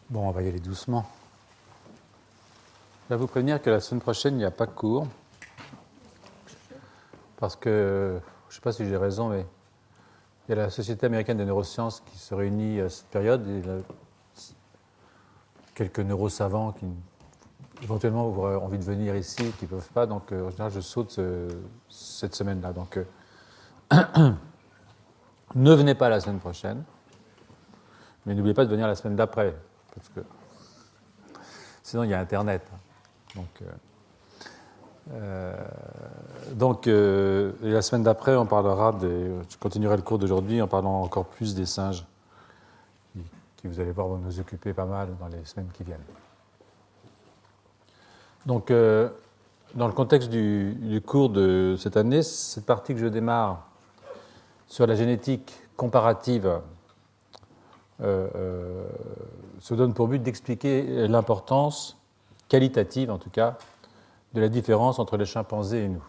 Bon, on va y aller doucement. Je vais vous prévenir que la semaine prochaine, il n'y a pas de cours. Parce que, je ne sais pas si j'ai raison, mais il y a la Société américaine des neurosciences qui se réunit à cette période. Et quelques neurosavants qui, éventuellement, auraient envie de venir ici, qui ne peuvent pas. Donc, en général, je saute cette semaine-là. Donc, ne venez pas la semaine prochaine. Mais n'oubliez pas de venir la semaine d'après. Parce que sinon, il y a Internet. Donc, la semaine d'après, on parlera je continuerai le cours d'aujourd'hui en parlant encore plus des singes, qui vous allez voir vont nous occuper pas mal dans les semaines qui viennent. Donc, dans le contexte du cours de cette année, cette partie que je démarre sur la génétique comparative se donne pour but d'expliquer l'importance qualitative, en tout cas, de la différence entre les chimpanzés et nous,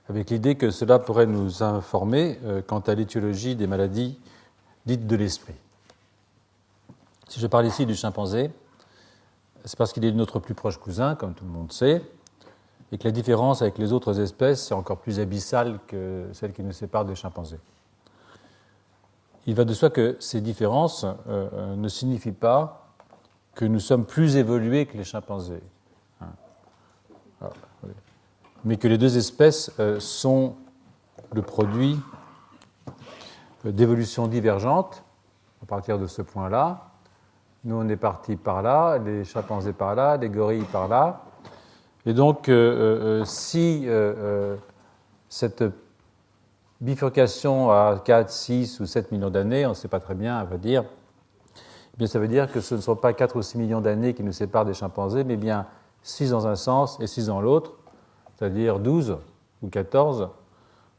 avec l'idée que cela pourrait nous informer quant à l'étiologie des maladies dites de l'esprit. Si je parle ici du chimpanzé, c'est parce qu'il est notre plus proche cousin, comme tout le monde sait, et que la différence avec les autres espèces est encore plus abyssale que celle qui nous sépare des chimpanzés. Il va de soi que ces différences ne signifient pas que nous sommes plus évolués que les chimpanzés, mais que les deux espèces sont le produit d'évolutions divergentes à partir de ce point-là. Nous, on est partis par là, les chimpanzés par là, les gorilles par là. Et donc, si cette bifurcation à 4, 6 ou 7 millions d'années, on ne sait pas très bien, à vrai dire, eh bien, ça veut dire que ce ne sont pas 4 ou 6 millions d'années qui nous séparent des chimpanzés, mais bien 6 dans un sens et 6 dans l'autre, c'est-à-dire 12 ou 14,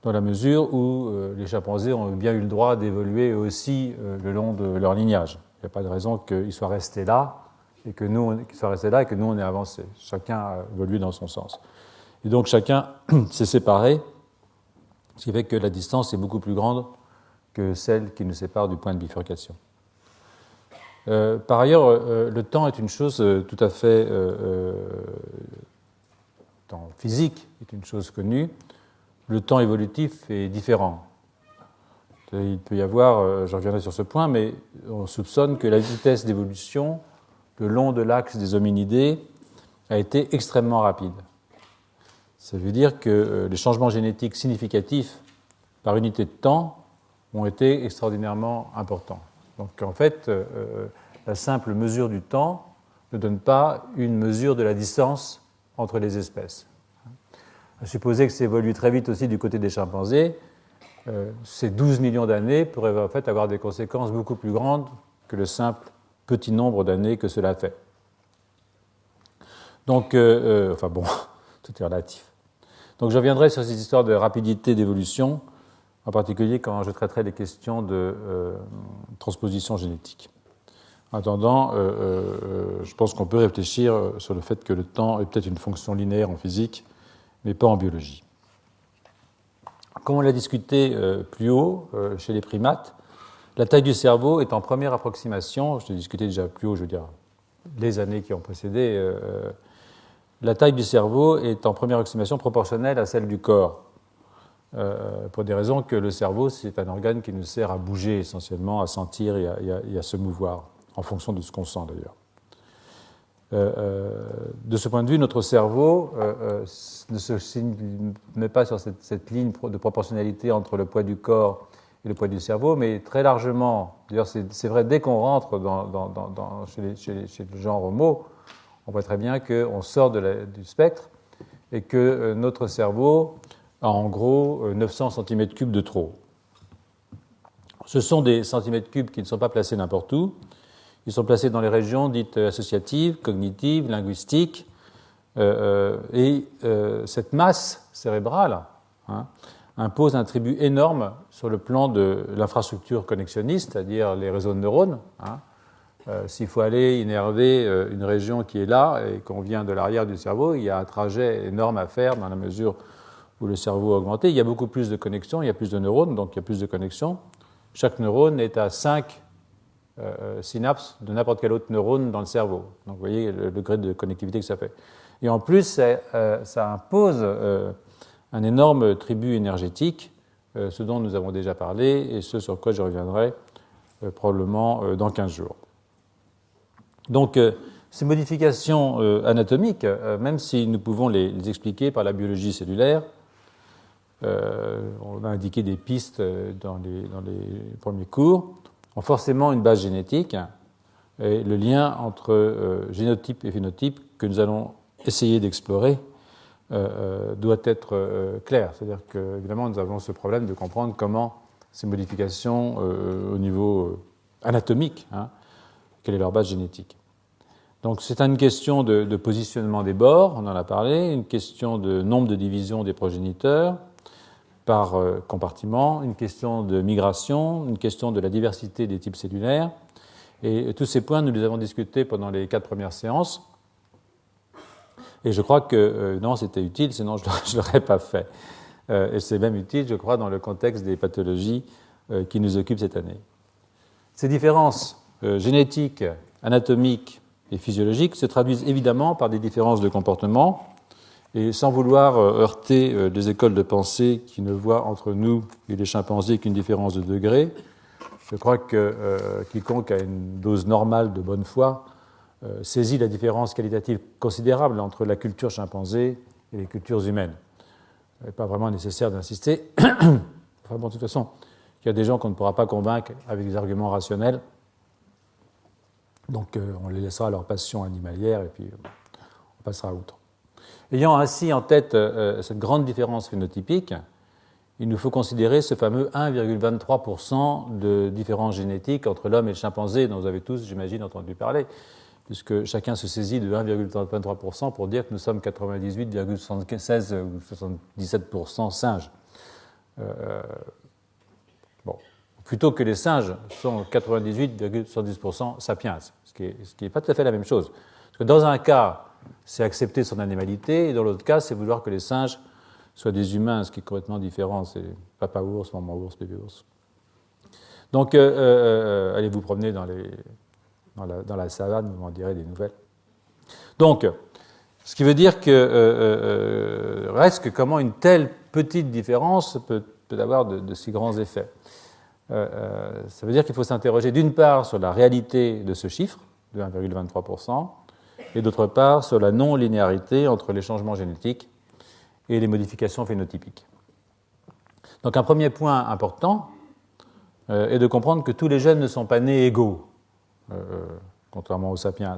dans la mesure où les chimpanzés ont bien eu le droit d'évoluer aussi le long de leur lignage. Il n'y a pas de raison qu'ils soient restés là et que nous, on ait avancé. Chacun a évolué dans son sens. Et donc chacun s'est séparé, ce qui fait que la distance est beaucoup plus grande que celle qui nous sépare du point de bifurcation. Par ailleurs, le temps est une chose tout à fait... le temps physique est une chose connue. Le temps évolutif est différent. Il peut y avoir, je reviendrai sur ce point, mais on soupçonne que la vitesse d'évolution le long de l'axe des hominidés a été extrêmement rapide. Ça veut dire que les changements génétiques significatifs par unité de temps ont été extraordinairement importants. Donc en fait, la simple mesure du temps ne donne pas une mesure de la distance entre les espèces. À supposer que ça évolue très vite aussi du côté des chimpanzés, ces 12 millions d'années pourraient en fait avoir des conséquences beaucoup plus grandes que le simple petit nombre d'années que cela fait. Donc, enfin bon, tout est relatif. Donc je reviendrai sur ces histoires de rapidité d'évolution, en particulier quand je traiterai des questions de transposition génétique. En attendant, je pense qu'on peut réfléchir sur le fait que le temps est peut-être une fonction linéaire en physique, mais pas en biologie. Comme on l'a discuté plus haut chez les primates, la taille du cerveau est en première approximation, je l'ai discuté déjà plus haut, je veux dire, les années qui ont précédé, la taille du cerveau est en première approximation proportionnelle à celle du corps, pour des raisons que le cerveau, c'est un organe qui nous sert à bouger essentiellement, à sentir et à se mouvoir, en fonction de ce qu'on sent d'ailleurs. De ce point de vue, notre cerveau ne se met pas sur cette ligne de proportionnalité entre le poids du corps et le poids du cerveau, mais très largement. D'ailleurs, c'est vrai, dès qu'on rentre chez le genre Homo, on voit très bien qu'on sort du spectre et que notre cerveau a en gros 900 cm3 de trop. Ce sont des centimètres cubes qui ne sont pas placés n'importe où. Ils sont placés dans les régions dites associatives, cognitives, linguistiques. Et cette masse cérébrale impose un tribut énorme sur le plan de l'infrastructure connexionniste, c'est-à-dire les réseaux de neurones. S'il faut aller innerver une région qui est là et qu'on vient de l'arrière du cerveau, il y a un trajet énorme à faire dans la mesure où le cerveau a augmenté. Il y a beaucoup plus de connexions, il y a plus de neurones, donc il y a plus de connexions. Chaque neurone est à 5 synapse de n'importe quel autre neurone dans le cerveau. Donc vous voyez le degré de connectivité que ça fait. Et en plus, ça impose un énorme tribut énergétique, ce dont nous avons déjà parlé et ce sur quoi je reviendrai probablement dans 15 jours. Donc ces modifications anatomiques, même si nous pouvons les expliquer par la biologie cellulaire, on a indiqué des pistes dans les premiers cours, ont forcément une base génétique, et le lien entre génotype et phénotype que nous allons essayer d'explorer doit être clair. C'est-à-dire que, évidemment, nous avons ce problème de comprendre comment ces modifications au niveau anatomique, quelle est leur base génétique. Donc c'est une question de positionnement des bords, on en a parlé, une question de nombre de divisions des progéniteurs par compartiment, une question de migration, une question de la diversité des types cellulaires. Et tous ces points, nous les avons discutés pendant les 4 premières séances. Et je crois que, non, c'était utile, sinon je ne l'aurais pas fait. Et c'est même utile, je crois, dans le contexte des pathologies qui nous occupent cette année. Ces différences génétiques, anatomiques et physiologiques se traduisent évidemment par des différences de comportement. Et sans vouloir heurter des écoles de pensée qui ne voient entre nous et les chimpanzés qu'une différence de degré, je crois que quiconque a une dose normale de bonne foi saisit la différence qualitative considérable entre la culture chimpanzé et les cultures humaines. Il n'est pas vraiment nécessaire d'insister. Enfin bon, de toute façon, il y a des gens qu'on ne pourra pas convaincre avec des arguments rationnels. Donc on les laissera à leur passion animalière et puis on passera outre. Ayant ainsi en tête cette grande différence phénotypique, il nous faut considérer ce fameux 1,23% de différence génétique entre l'homme et le chimpanzé, dont vous avez tous, j'imagine, entendu parler, puisque chacun se saisit de 1,23% pour dire que nous sommes 98,76 ou 77% singes. Bon, plutôt que les singes sont 98,70% sapiens, ce qui n'est pas tout à fait la même chose. Parce que dans un cas, c'est accepter son animalité, et dans l'autre cas, c'est vouloir que les singes soient des humains, ce qui est complètement différent. C'est papa ours, maman ours, bébé ours. Donc, allez vous promener dans la savane, vous m'en direz des nouvelles. Donc, ce qui veut dire que reste que comment une telle petite différence peut avoir de si grands effets. Ça veut dire qu'il faut s'interroger d'une part sur la réalité de ce chiffre, de 1,23%, et d'autre part sur la non-linéarité entre les changements génétiques et les modifications phénotypiques. Donc un premier point important est de comprendre que tous les gènes ne sont pas nés égaux, contrairement aux sapiens,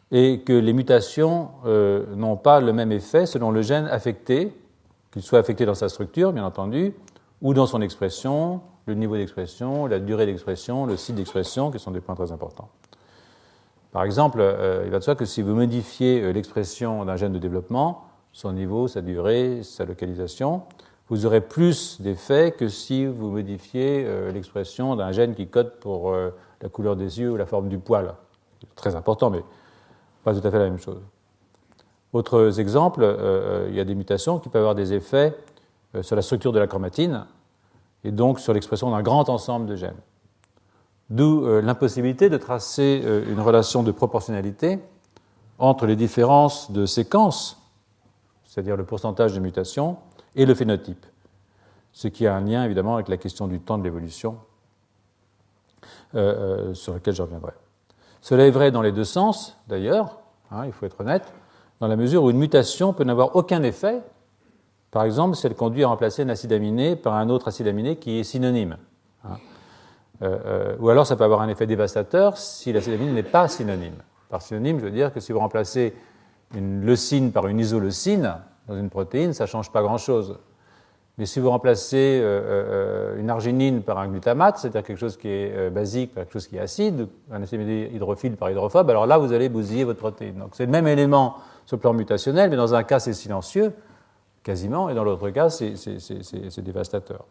et que les mutations n'ont pas le même effet selon le gène affecté, qu'il soit affecté dans sa structure, bien entendu, ou dans son expression, le niveau d'expression, la durée d'expression, le site d'expression, qui sont des points très importants. Par exemple, il va de soi que si vous modifiez l'expression d'un gène de développement, son niveau, sa durée, sa localisation, vous aurez plus d'effets que si vous modifiez l'expression d'un gène qui code pour la couleur des yeux ou la forme du poil. C'est très important, mais pas tout à fait la même chose. Autres exemples, il y a des mutations qui peuvent avoir des effets sur la structure de la chromatine et donc sur l'expression d'un grand ensemble de gènes. D'où l'impossibilité de tracer une relation de proportionnalité entre les différences de séquences, c'est-à-dire le pourcentage de mutations, et le phénotype, ce qui a un lien évidemment avec la question du temps de l'évolution, sur lequel je reviendrai. Cela est vrai dans les deux sens, d'ailleurs, il faut être honnête, dans la mesure où une mutation peut n'avoir aucun effet, par exemple si elle conduit à remplacer un acide aminé par un autre acide aminé qui est synonyme. Ou alors ça peut avoir un effet dévastateur si l'acide aminé n'est pas synonyme. Par synonyme, je veux dire que si vous remplacez une leucine par une isoleucine dans une protéine, ça ne change pas grand-chose. Mais si vous remplacez une arginine par un glutamate, c'est-à-dire quelque chose qui est basique par quelque chose qui est acide, un acide aminé hydrophile par hydrophobe, alors là, vous allez bousiller votre protéine. Donc c'est le même élément sur le plan mutationnel, mais dans un cas, c'est silencieux, quasiment, et dans l'autre cas, c'est dévastateur.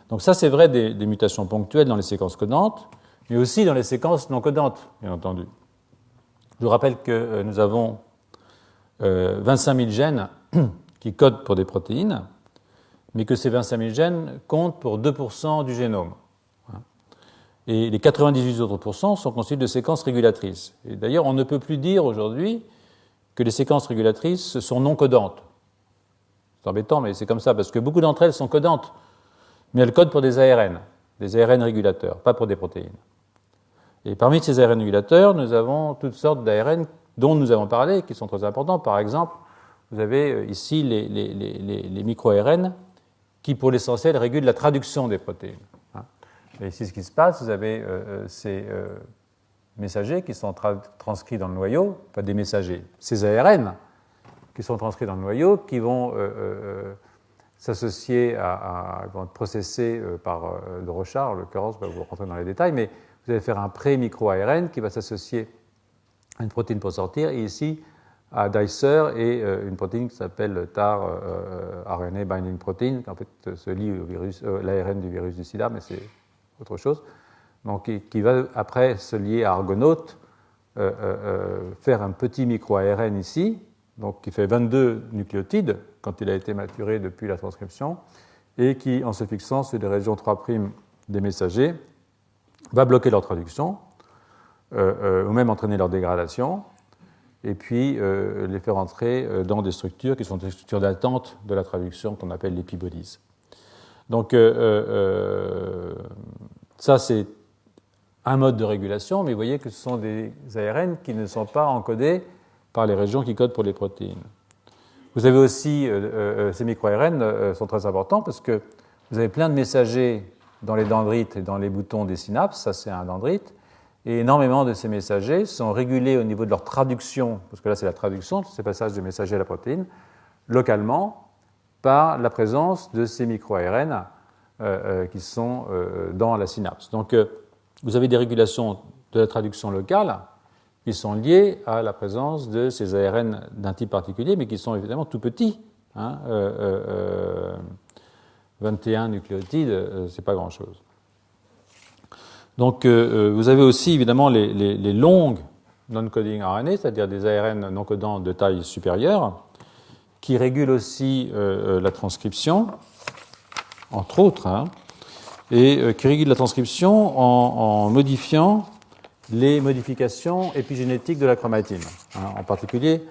Donc ça, c'est vrai des mutations ponctuelles dans les séquences codantes, mais aussi dans les séquences non codantes, bien entendu. Je vous rappelle que nous avons 25 000 gènes qui codent pour des protéines, mais que ces 25 000 gènes comptent pour 2% du génome. Et les 98 autres pourcents sont constitués de séquences régulatrices. Et d'ailleurs, on ne peut plus dire aujourd'hui que les séquences régulatrices sont non codantes. C'est embêtant, mais c'est comme ça, parce que beaucoup d'entre elles sont codantes, mais elles codent pour des ARN régulateurs, pas pour des protéines. Et parmi ces ARN régulateurs, nous avons toutes sortes d'ARN dont nous avons parlé, qui sont très importants. Par exemple, vous avez ici les micro-ARN qui, pour l'essentiel, régulent la traduction des protéines. Et ici, ce qui se passe, vous avez ces messagers qui sont transcrits dans le noyau, pas des messagers, ces ARN qui sont transcrits dans le noyau, qui vont s'associer vont être processés par de Rochard, en l'occurrence, je ne vais pas vous rentrer dans les détails, mais vous allez faire un pré-micro-ARN qui va s'associer à une protéine pour sortir, et ici à Dicer et une protéine qui s'appelle TAR RNA Binding Protein, qui en fait se lie au virus, l'ARN du virus du sida, mais c'est autre chose. Donc, qui va après se lier à Argonaute, faire un petit micro-ARN ici, donc qui fait 22 nucléotides quand il a été maturé depuis la transcription, et qui, en se fixant sur les régions 3' des messagers, va bloquer leur traduction, ou même entraîner leur dégradation, et puis les faire entrer dans des structures qui sont des structures d'attente de la traduction qu'on appelle l'épibodies. Donc ça c'est un mode de régulation, mais vous voyez que ce sont des ARN qui ne sont pas encodés par les régions qui codent pour les protéines. Vous avez aussi, ces micro-ARN sont très importants parce que vous avez plein de messagers dans les dendrites et dans les boutons des synapses, ça c'est un dendrite, et énormément de ces messagers sont régulés au niveau de leur traduction, parce que là c'est la traduction, ces passages de messagers à la protéine, localement, par la présence de ces micro-ARN qui sont dans la synapse. Donc vous avez des régulations de la traduction locale qui sont liées à la présence de ces ARN d'un type particulier, mais qui sont évidemment tout petits. 21 nucléotides, c'est pas grand-chose. Donc vous avez aussi évidemment les longues non-coding RNA, c'est-à-dire des ARN non codants de taille supérieure, qui régulent aussi la transcription, entre autres, et qui régulent la transcription en modifiant les modifications épigénétiques de la chromatine, en particulier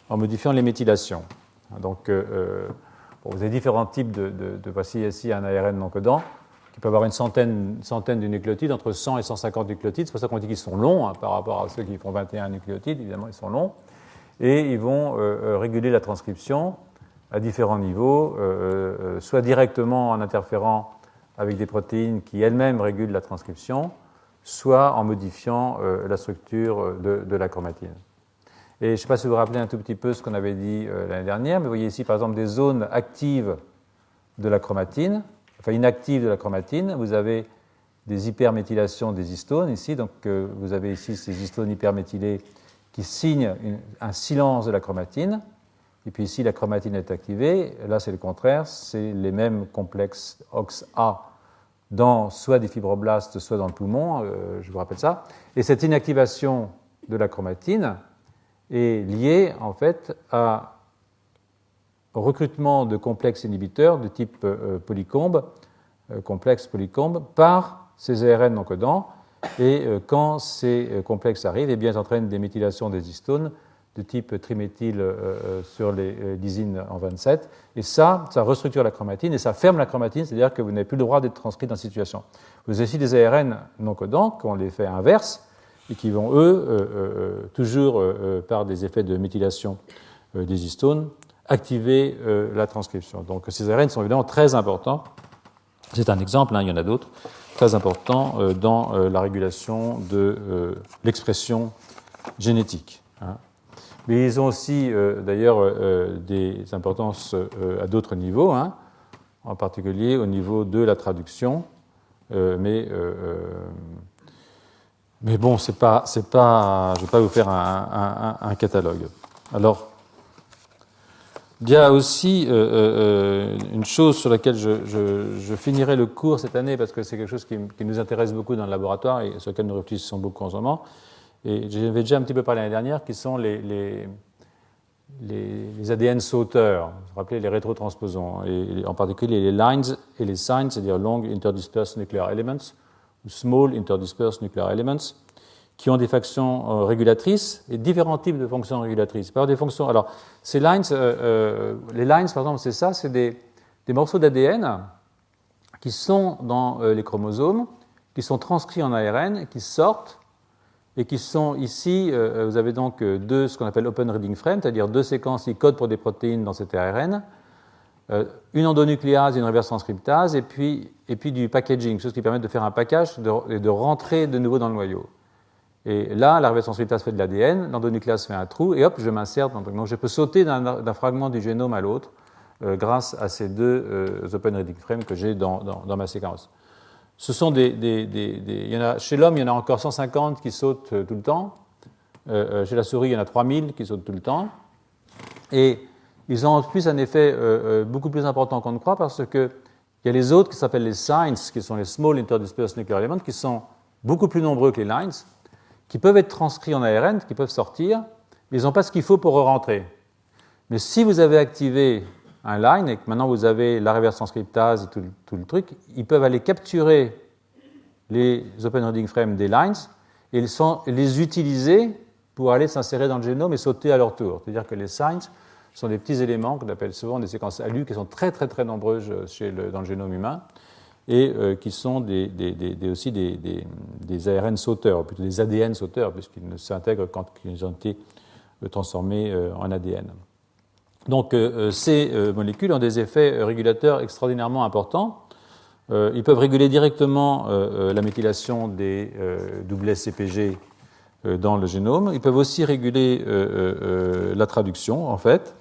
en modifiant les méthylations. Donc vous avez différents types voici ici un ARN non codant qui peut avoir une centaine de nucléotides, entre 100 et 150 nucléotides. C'est pour ça qu'on dit qu'ils sont longs par rapport à ceux qui font 21 nucléotides, évidemment ils sont longs. Et ils vont réguler la transcription à différents niveaux, soit directement en interférant avec des protéines qui elles-mêmes régulent la transcription, soit en modifiant la structure de la chromatine. Et je ne sais pas si vous vous rappelez un tout petit peu ce qu'on avait dit l'année dernière, mais vous voyez ici par exemple des zones actives de la chromatine, enfin inactives de la chromatine. Vous avez des hyperméthylations des histones ici, donc vous avez ici ces histones hyperméthylées qui signent un silence de la chromatine. Et puis ici la chromatine est activée, là c'est le contraire, c'est les mêmes complexes OXA dans soit des fibroblastes, soit dans le poumon, je vous rappelle ça. Et cette inactivation de la chromatine est liée en fait au recrutement de complexes inhibiteurs de type polycombe, complexe polycombe, par ces ARN non codants. Et quand ces complexes arrivent, eh bien, ils entraînent des méthylations des histones de type triméthyle sur les lysines en 27. Et ça restructure la chromatine et ça ferme la chromatine, c'est-à-dire que vous n'avez plus le droit d'être transcrit dans cette situation. Vous avez aussi des ARN non codants qui ont l'effet inverse et qui vont, eux, toujours par des effets de méthylation des histones, activer la transcription. Donc ces ARN sont évidemment très importants. C'est un exemple, il y en a d'autres, très importants dans la régulation de l'expression génétique. Mais ils ont aussi, d'ailleurs, des importances à d'autres niveaux, en particulier au niveau de la traduction. Mais bon, c'est pas, je ne vais pas vous faire un catalogue. Alors, il y a aussi une chose sur laquelle je finirai le cours cette année, parce que c'est quelque chose qui nous intéresse beaucoup dans le laboratoire et sur lequel nous réfléchissons beaucoup en ce moment. Et j'avais déjà un petit peu parlé l'année dernière, qui sont les ADN sauteurs, vous vous rappelez, les rétrotransposons, et en particulier les lines et les signs, c'est-à-dire long interdispersed nuclear elements, Small Interdispersed Nuclear Elements, qui ont des fonctions régulatrices et différents types de fonctions régulatrices. Par des fonctions, alors, ces lines, les lines, par exemple, c'est ça, c'est des morceaux d'ADN qui sont dans les chromosomes, qui sont transcrits en ARN, qui sortent et qui sont ici, vous avez donc ce qu'on appelle open reading frame, c'est-à-dire 2 séquences qui codent pour des protéines dans cet ARN, une endonucléase et une reverse transcriptase, et puis du packaging, chose qui permet de faire un package et de rentrer de nouveau dans le noyau. Et là, la reverse transcriptase fait de l'ADN, l'endonucléase fait un trou, et hop, je m'insère. Donc je peux sauter d'un fragment du génome à l'autre grâce à ces 2 open reading frames que j'ai dans ma séquence. Ce sont il y en a, chez l'homme, il y en a encore 150 qui sautent tout le temps. Chez la souris, il y en a 3000 qui sautent tout le temps. Et ils ont en plus un effet beaucoup plus important qu'on ne croit parce qu'il y a les autres qui s'appellent les signs, qui sont les Small Interdispersed Nuclear Elements, qui sont beaucoup plus nombreux que les lines, qui peuvent être transcrits en ARN, qui peuvent sortir, mais ils n'ont pas ce qu'il faut pour rentrer. Mais si vous avez activé un line et que maintenant vous avez la reverse transcriptase et tout le truc, ils peuvent aller capturer les open reading frames des lines et les utiliser pour aller s'insérer dans le génome et sauter à leur tour. C'est-à-dire que les signs sont des petits éléments qu'on appelle souvent des séquences ALU qui sont très très très nombreuses dans le génome humain et qui sont aussi des ARN sauteurs, ou plutôt des ADN sauteurs, puisqu'ils ne s'intègrent quand ils ont été transformés en ADN. Donc ces molécules ont des effets régulateurs extraordinairement importants. Ils peuvent réguler directement la méthylation des doublets CPG dans le génome. Ils peuvent aussi réguler la traduction, en fait.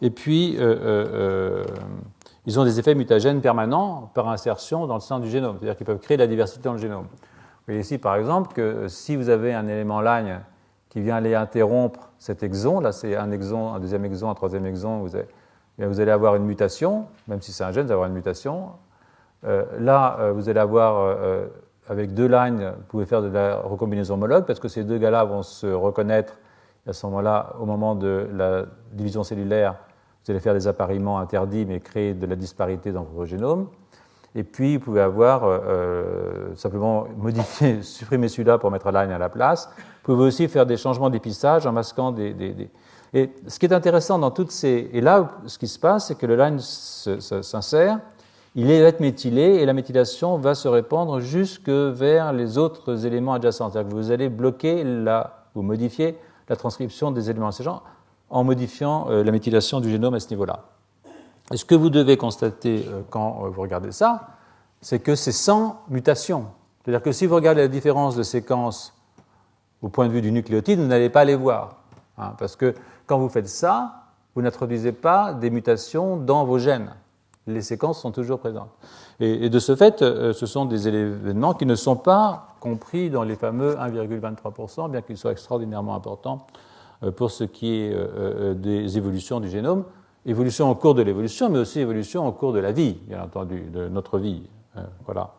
Et puis, ils ont des effets mutagènes permanents par insertion dans le sein du génome. C'est-à-dire qu'ils peuvent créer de la diversité dans le génome. Vous voyez ici, par exemple, que si vous avez un élément line qui vient aller interrompre cet exon, là c'est un exon, un deuxième exon, un troisième exon, vous allez avoir une mutation, même si c'est un gène, vous allez avoir une mutation. Là, vous allez avoir, avec 2 lines, vous pouvez faire de la recombinaison homologue, parce que ces 2 gars-là vont se reconnaître, et à ce moment-là, au moment de la division cellulaire, vous allez faire des appariements interdits, mais créer de la disparité dans votre génome. Et puis, vous pouvez avoir simplement modifier, supprimer celui-là pour mettre line à la place. Vous pouvez aussi faire des changements d'épistage en masquant Et ce qui est intéressant dans toutes ces... Et là, ce qui se passe, c'est que le line s'insère, il va être méthylé, et la méthylation va se répandre jusque vers les autres éléments adjacents. C'est-à-dire que vous allez bloquer, vous modifier la transcription des éléments adjacents en modifiant la méthylation du génome à ce niveau-là. Et ce que vous devez constater quand vous regardez ça, c'est que c'est sans mutation. C'est-à-dire que si vous regardez la différence de séquences au point de vue du nucléotide, vous n'allez pas les voir. Parce que quand vous faites ça, vous n'introduisez pas des mutations dans vos gènes. Les séquences sont toujours présentes. Et de ce fait, ce sont des événements qui ne sont pas compris dans les fameux 1,23%, bien qu'ils soient extraordinairement importants pour ce qui est des évolutions du génome. Évolution au cours de l'évolution, mais aussi évolution au cours de la vie, bien entendu, de notre vie. Voilà.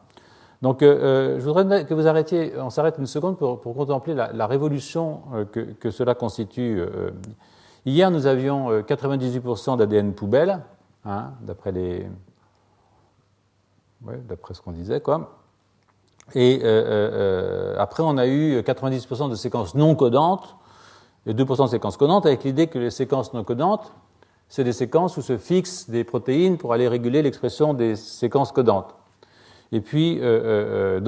Donc, je voudrais que vous arrêtiez, on s'arrête une seconde pour contempler la révolution que cela constitue. Hier, nous avions 98% d'ADN poubelle, d'après ce qu'on disait, quoi. Et après, on a eu 90% de séquences non codantes et 2% de séquences codantes, avec l'idée que les séquences non codantes, c'est des séquences où se fixent des protéines pour aller réguler l'expression des séquences codantes. Et puis, des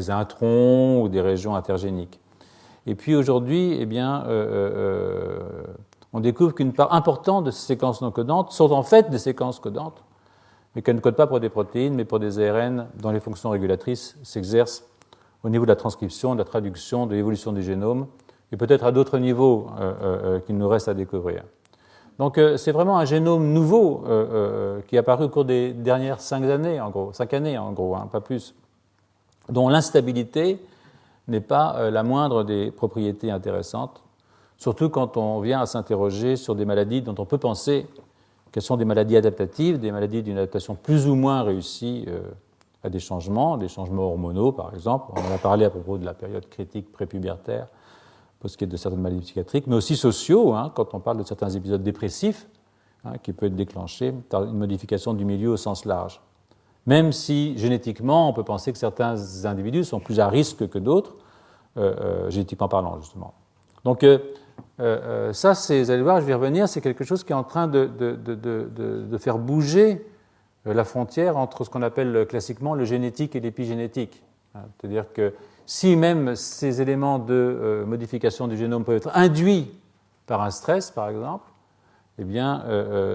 introns ou des régions intergéniques. Et puis aujourd'hui, eh bien, on découvre qu'une part importante de ces séquences non codantes sont en fait des séquences codantes, mais qu'elles ne codent pas pour des protéines, mais pour des ARN dont les fonctions régulatrices s'exercent au niveau de la transcription, de la traduction, de l'évolution du génome, et peut-être à d'autres niveaux qu'il nous reste à découvrir. Donc c'est vraiment un génome nouveau qui est apparu au cours des dernières 5 années, en gros, 5 années en gros, pas plus, dont l'instabilité n'est pas la moindre des propriétés intéressantes, surtout quand on vient à s'interroger sur des maladies dont on peut penser qu'elles sont des maladies adaptatives, des maladies d'une adaptation plus ou moins réussie à des changements hormonaux par exemple. On en a parlé à propos de la période critique prépubertaire, pour ce qui est de certaines maladies psychiatriques, mais aussi sociaux, quand on parle de certains épisodes dépressifs, qui peut être déclenché par une modification du milieu au sens large. même si génétiquement, on peut penser que certains individus sont plus à risque que d'autres, génétiquement parlant, justement. Donc, ça, vous allez voir, je vais y revenir, c'est quelque chose qui est en train de faire bouger la frontière entre ce qu'on appelle classiquement le génétique et l'épigénétique. C'est-à-dire que si même ces éléments de modification du génome peuvent être induits par un stress, par exemple, eh bien,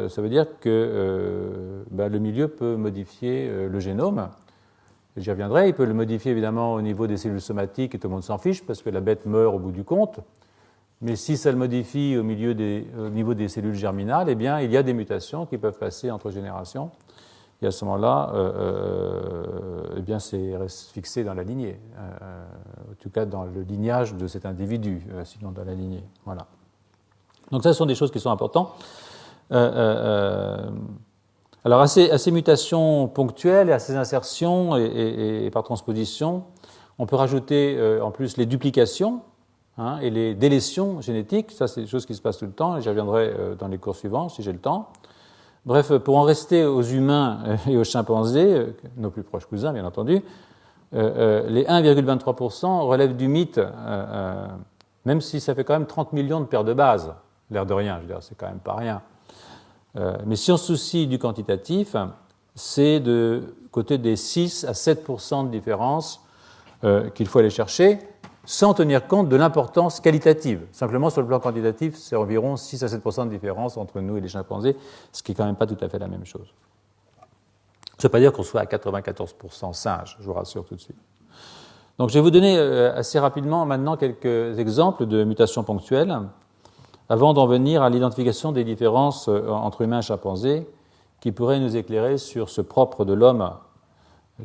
ça veut dire que le milieu peut modifier le génome. J'y reviendrai, il peut le modifier évidemment au niveau des cellules somatiques et tout le monde s'en fiche parce que la bête meurt au bout du compte. Mais si ça le modifie au niveau des cellules germinales, eh bien, il y a des mutations qui peuvent passer entre générations. Et à ce moment-là, eh bien, c'est reste fixé dans la lignée, en tout cas dans le lignage de cet individu, sinon dans la lignée. Voilà. Donc ça, ce sont des choses qui sont importantes. Alors à ces mutations ponctuelles et à ces insertions et par transposition, on peut rajouter en plus les duplications et les délétions génétiques. Ça, c'est des choses qui se passent tout le temps, et j'y reviendrai dans les cours suivants si j'ai le temps. Bref, pour en rester aux humains et aux chimpanzés, nos plus proches cousins bien entendu, les 1,23% relèvent du mythe, même si ça fait quand même 30 millions de paires de bases, l'air de rien, je veux dire, c'est quand même pas rien. Mais si on se soucie du quantitatif, c'est de côté des 6 à 7% de différence qu'il faut aller chercher, sans tenir compte de l'importance qualitative. Simplement, sur le plan quantitatif, c'est environ 6 à 7% de différence entre nous et les chimpanzés, ce qui n'est quand même pas tout à fait la même chose. Ça ne veut pas dire qu'on soit à 94% singe, je vous rassure tout de suite. Donc, je vais vous donner assez rapidement maintenant quelques exemples de mutations ponctuelles, avant d'en venir à l'identification des différences entre humains et chimpanzés, qui pourraient nous éclairer sur ce propre de l'homme,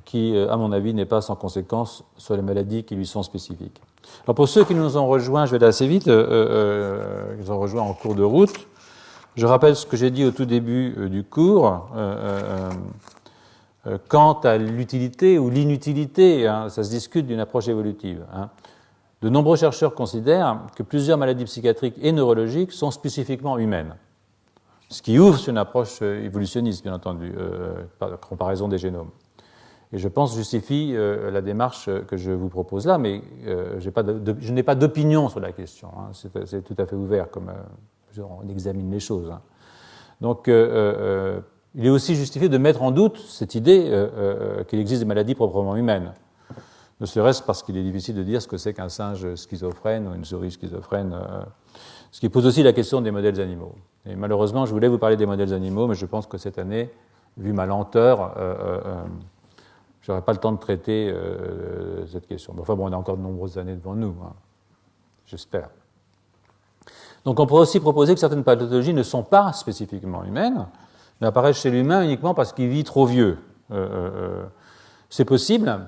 qui, à mon avis, n'est pas sans conséquence sur les maladies qui lui sont spécifiques. Alors pour ceux qui nous ont rejoints, je vais aller assez vite, ils nous ont rejoints en cours de route. Je rappelle ce que j'ai dit au tout début du cours. Quant à l'utilité ou l'inutilité, ça se discute d'une approche évolutive. De nombreux chercheurs considèrent que plusieurs maladies psychiatriques et neurologiques sont spécifiquement humaines, ce qui ouvre sur une approche évolutionniste, bien entendu, par comparaison des génomes. Et je pense justifie la démarche que je vous propose là, mais je n'ai pas d'opinion sur la question. C'est tout à fait ouvert, comme on examine les choses. Donc, il est aussi justifié de mettre en doute cette idée qu'il existe des maladies proprement humaines. Ne serait-ce parce qu'il est difficile de dire ce que c'est qu'un singe schizophrène ou une souris schizophrène, ce qui pose aussi la question des modèles animaux. Et malheureusement, je voulais vous parler des modèles animaux, mais je pense que cette année, vu ma lenteur, je n'aurai pas le temps de traiter cette question. Enfin bon, on a encore de nombreuses années devant nous, j'espère. Donc on pourrait aussi proposer que certaines pathologies ne sont pas spécifiquement humaines, mais apparaissent chez l'humain uniquement parce qu'il vit trop vieux. C'est possible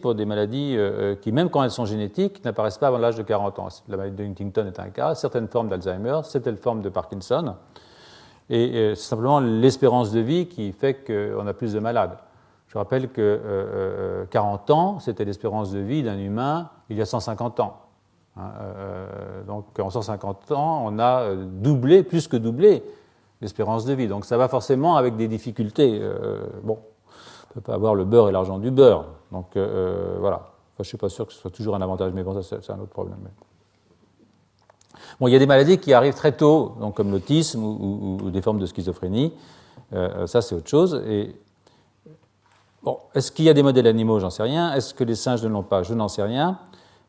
pour des maladies qui, même quand elles sont génétiques, n'apparaissent pas avant l'âge de 40 ans. La maladie de Huntington est un cas, certaines formes d'Alzheimer, certaines formes de Parkinson, et c'est simplement l'espérance de vie qui fait qu'on a plus de malades. Je rappelle que 40 ans, c'était l'espérance de vie d'un humain il y a 150 ans. Donc en 150 ans, on a doublé, plus que doublé, l'espérance de vie. Donc ça va forcément avec des difficultés. On ne peut pas avoir le beurre et l'argent du beurre. Donc voilà. Enfin, je ne suis pas sûr que ce soit toujours un avantage, mais bon, ça c'est un autre problème. Bon, il y a des maladies qui arrivent très tôt, donc comme l'autisme ou des formes de schizophrénie. Ça c'est autre chose. Et bon, est-ce qu'il y a des modèles animaux? J'en sais rien. Est-ce que les singes ne l'ont pas? Je n'en sais rien.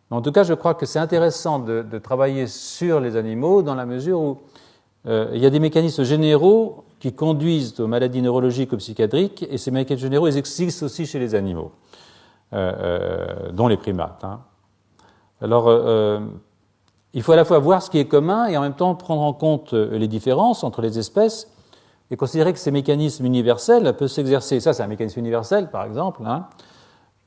Mais en tout cas, je crois que c'est intéressant de travailler sur les animaux dans la mesure où il y a des mécanismes généraux qui conduisent aux maladies neurologiques ou psychiatriques, et ces mécanismes généraux ils existent aussi chez les animaux, dont les primates. Alors, il faut à la fois voir ce qui est commun et en même temps prendre en compte les différences entre les espèces et considérer que ces mécanismes universels peuvent s'exercer. Ça, c'est un mécanisme universel, par exemple,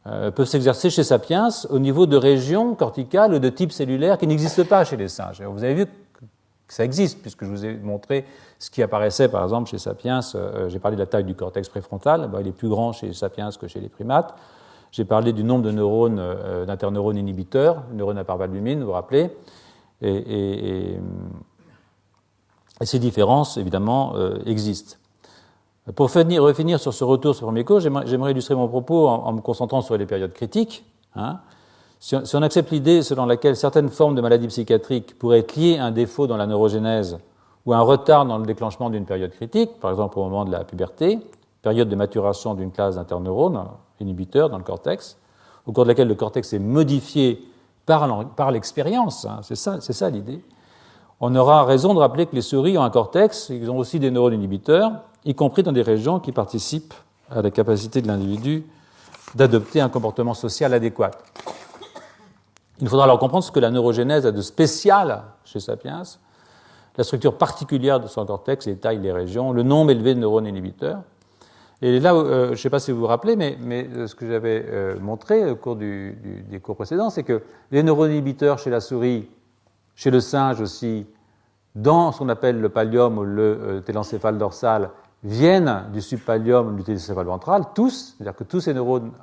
peuvent s'exercer chez Sapiens au niveau de régions corticales ou de types cellulaires qui n'existent pas chez les singes. Alors, vous avez vu que ça existe, puisque je vous ai montré ce qui apparaissait, par exemple, chez Sapiens. J'ai parlé de la taille du cortex préfrontal. Il est plus grand chez Sapiens que chez les primates. J'ai parlé du nombre de neurones, d'interneurones inhibiteurs, neurones à parvalbumine, vous vous rappelez. Et ces différences, évidemment, existent. Pour refinir sur ce retour sur le premier cours, j'aimerais illustrer mon propos en me concentrant sur les périodes critiques. Hein. Si on accepte l'idée selon laquelle certaines formes de maladies psychiatriques pourraient être liées à un défaut dans la neurogénèse ou à un retard dans le déclenchement d'une période critique, par exemple au moment de la puberté, période de maturation d'une classe d'interneurones inhibiteurs dans le cortex, au cours de laquelle le cortex est modifié par l'expérience, hein, c'est ça l'idée, on aura raison de rappeler que les souris ont un cortex, ils ont aussi des neurones inhibiteurs, y compris dans des régions qui participent à la capacité de l'individu d'adopter un comportement social adéquat. Il faudra alors comprendre ce que la neurogénèse a de spécial chez Sapiens, la structure particulière de son cortex, les tailles, les régions, le nombre élevé de neurones inhibiteurs. Et là, je ne sais pas si vous vous rappelez, mais ce que j'avais montré au cours des cours précédents, c'est que les neurones inhibiteurs chez la souris, chez le singe aussi, dans ce qu'on appelle le pallium ou le télencéphale dorsal, viennent du subpallium ou du télencéphale ventral, tous, c'est-à-dire que tous ces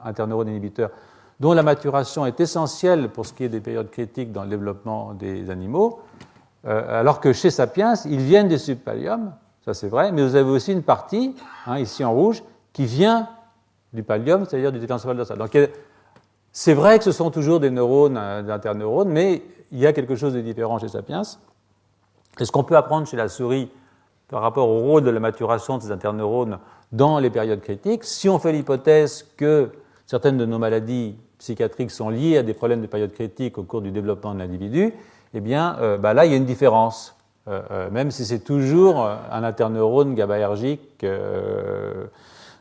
interneurones inhibiteurs, dont la maturation est essentielle pour ce qui est des périodes critiques dans le développement des animaux, alors que chez Sapiens, ils viennent des subpalliums, ça c'est vrai, mais vous avez aussi une partie, hein, ici en rouge, qui vient du pallium, c'est-à-dire du télencéphale dorsal. Donc c'est vrai que ce sont toujours des neurones, d'interneurones, mais il y a quelque chose de différent chez Sapiens. Et ce qu'on peut apprendre chez la souris par rapport au rôle de la maturation de ces interneurones dans les périodes critiques, si on fait l'hypothèse que certaines de nos maladies psychiatriques sont liées à des problèmes de période critique au cours du développement de l'individu, eh bien, là, il y a une différence, même si c'est toujours un interneurone GABAergique.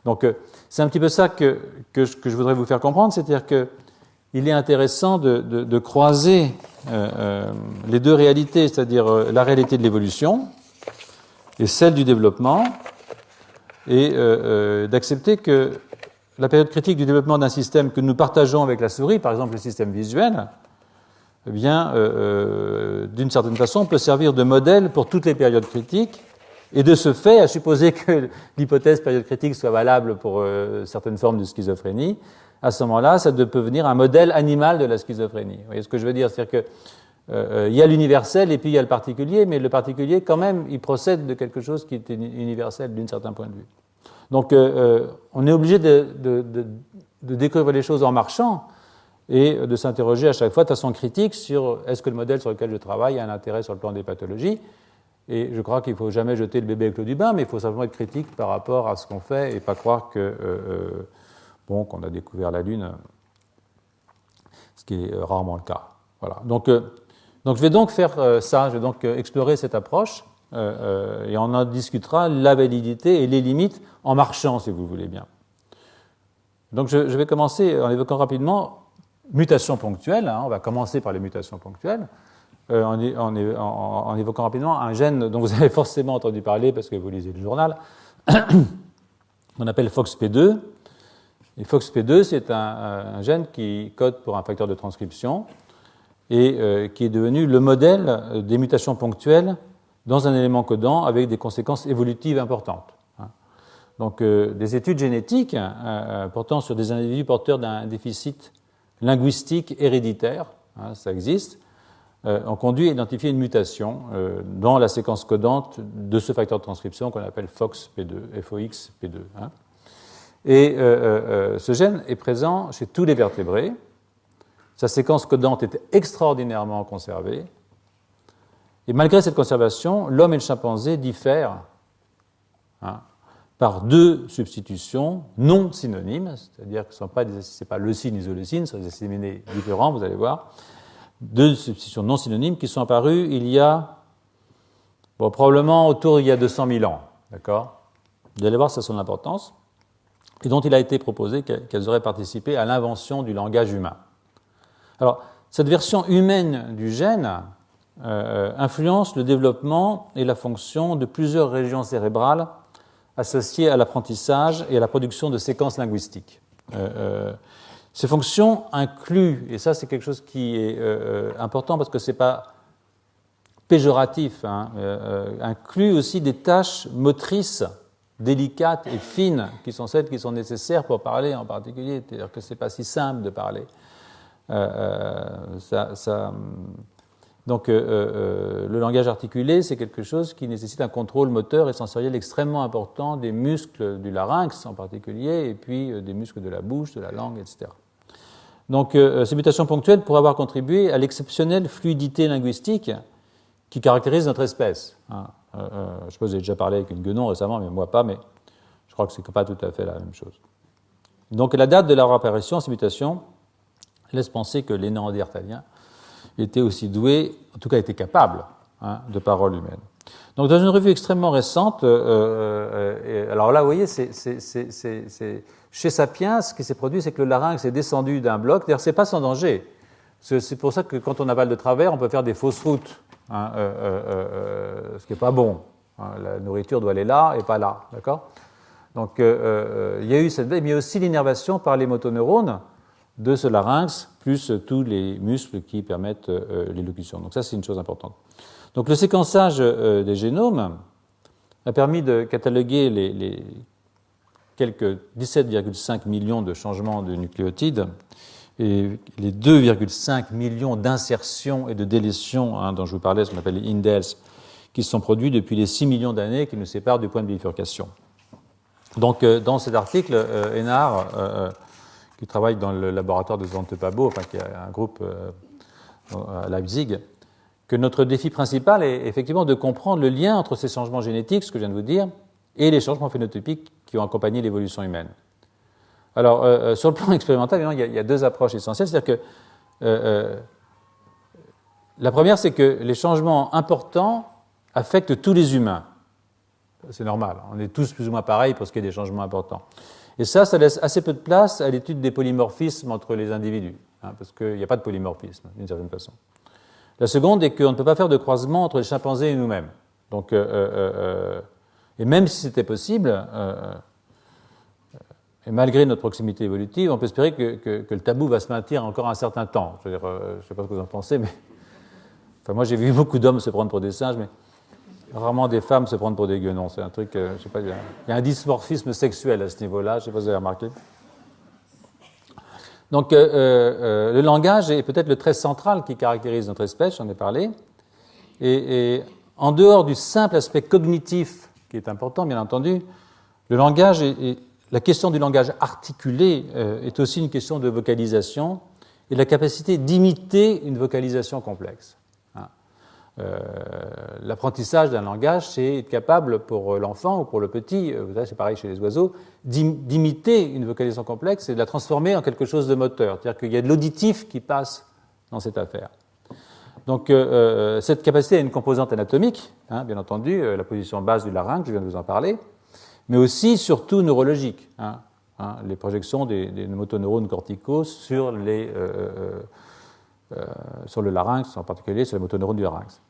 Donc, c'est un petit peu ça que je voudrais vous faire comprendre, c'est-à-dire qu'il est intéressant de croiser les deux réalités, c'est-à-dire la réalité de l'évolution et celle du développement, et d'accepter que la période critique du développement d'un système que nous partageons avec la souris, par exemple le système visuel, eh bien, d'une certaine façon, peut servir de modèle pour toutes les périodes critiques, et de ce fait, à supposer que l'hypothèse période critique soit valable pour certaines formes de schizophrénie, à ce moment-là, ça peut devenir un modèle animal de la schizophrénie. Vous voyez ce que je veux dire? C'est-à-dire qu'il y a l'universel et puis il y a le particulier, mais le particulier, quand même, il procède de quelque chose qui est universel d'un certain point de vue. Donc, on est obligé de découvrir les choses en marchant et de s'interroger à chaque fois de façon critique sur est-ce que le modèle sur lequel je travaille a un intérêt sur le plan des pathologies. Et je crois qu'il ne faut jamais jeter le bébé avec l'eau du bain, mais il faut simplement être critique par rapport à ce qu'on fait et pas croire qu'on a découvert la Lune, ce qui est rarement le cas. Voilà. Donc je vais donc faire ça, je vais donc explorer cette approche et on en discutera la validité et les limites en marchant, si vous voulez bien. Donc je vais commencer en évoquant rapidement mutations ponctuelles. Hein, on va commencer par les mutations ponctuelles. En évoquant rapidement un gène dont vous avez forcément entendu parler parce que vous lisez le journal, qu'on appelle FOXP2. Et FOXP2, c'est un gène qui code pour un facteur de transcription et qui est devenu le modèle des mutations ponctuelles dans un élément codant avec des conséquences évolutives importantes. Donc, des études génétiques portant sur des individus porteurs d'un déficit linguistique héréditaire, ça existe, ont conduit à identifier une mutation dans la séquence codante de ce facteur de transcription qu'on appelle FOXP2, FOXP2. Et ce gène est présent chez tous les vertébrés. Sa séquence codante est extraordinairement conservée. Et malgré cette conservation, l'homme et le chimpanzé diffèrent par deux substitutions non synonymes, c'est-à-dire que ce n'est pas leucine, isoleucine, ce sont des acéminés différents, vous allez voir. Deux substitutions non synonymes qui sont apparues il y a, probablement il y a 200 000 ans, d'accord? Vous allez voir, ça a son importance, et dont il a été proposé qu'elles auraient participé à l'invention du langage humain. Alors, cette version humaine du gène influence le développement et la fonction de plusieurs régions cérébrales associées à l'apprentissage et à la production de séquences linguistiques. Ces fonctions incluent, et ça c'est quelque chose qui est important parce que ce n'est pas péjoratif, incluent aussi des tâches motrices délicates et fines qui sont celles qui sont nécessaires pour parler en particulier. C'est-à-dire que ce n'est pas si simple de parler. Donc, le langage articulé, c'est quelque chose qui nécessite un contrôle moteur et sensoriel extrêmement important des muscles du larynx en particulier, et puis des muscles de la bouche, de la langue, etc. Donc, ces mutations ponctuelles pourraient avoir contribué à l'exceptionnelle fluidité linguistique qui caractérise notre espèce. Je sais pas, vous avez déjà parlé avec une guenon récemment, mais moi pas, mais je crois que c'est pas tout à fait la même chose. Donc, la date de leur apparition, ces mutations, laisse penser que les néandertaliens étaient aussi doués, en tout cas étaient capables, de parole humaine. Donc, dans une revue extrêmement récente, alors là, vous voyez, chez Sapiens, ce qui s'est produit, c'est que le larynx est descendu d'un bloc. D'ailleurs, c'est pas sans danger. C'est pour ça que quand on avale de travers, on peut faire des fausses routes, ce qui n'est pas bon. La nourriture doit aller là et pas là, d'accord ? Donc, il y a eu cette, mais il y a aussi l'innervation par les motoneurones de ce larynx, plus tous les muscles qui permettent l'élocution. Donc ça, c'est une chose importante. Donc le séquençage des génomes a permis de cataloguer les quelques 17,5 millions de changements de nucléotides et les 2,5 millions d'insertions et de délétions dont je vous parlais, ce qu'on appelle les indels, qui se sont produits depuis les 6 millions d'années qui nous séparent du point de bifurcation. Donc dans cet article, Hénard qui travaille dans le laboratoire de Svante Pääbo, enfin qui a un groupe à Leipzig, que notre défi principal est effectivement de comprendre le lien entre ces changements génétiques, ce que je viens de vous dire, et les changements phénotypiques qui ont accompagné l'évolution humaine. Alors, sur le plan expérimental, il y a deux approches essentielles. C'est-à-dire que la première, c'est que les changements importants affectent tous les humains. C'est normal, on est tous plus ou moins pareils pour ce qui est des changements importants. Et ça laisse assez peu de place à l'étude des polymorphismes entre les individus, parce qu'il n'y a pas de polymorphisme, d'une certaine façon. La seconde est qu'on ne peut pas faire de croisement entre les chimpanzés et nous-mêmes. Donc, et même si c'était possible, et malgré notre proximité évolutive, on peut espérer que le tabou va se maintenir encore un certain temps. Je ne sais pas ce que vous en pensez, mais enfin, moi j'ai vu beaucoup d'hommes se prendre pour des singes, mais rarement des femmes se prendre pour des guenons. C'est un truc, je sais pas, il y a un dysmorphisme sexuel à ce niveau-là, je ne sais pas si vous avez remarqué. Donc, le langage est peut-être le trait central qui caractérise notre espèce, j'en ai parlé. Et en dehors du simple aspect cognitif, qui est important, bien entendu, le langage la question du langage articulé est aussi une question de vocalisation et de la capacité d'imiter une vocalisation complexe. L'apprentissage d'un langage, c'est être capable pour l'enfant ou pour le petit, vous savez, c'est pareil chez les oiseaux, d'imiter une vocalisation complexe et de la transformer en quelque chose de moteur. C'est-à-dire qu'il y a de l'auditif qui passe dans cette affaire. Donc, cette capacité a une composante anatomique, bien entendu, la position basse du larynx, je viens de vous en parler, mais aussi, surtout, neurologique. Les projections des motoneurones corticaux sur le larynx, en particulier sur les motoneurones du larynx.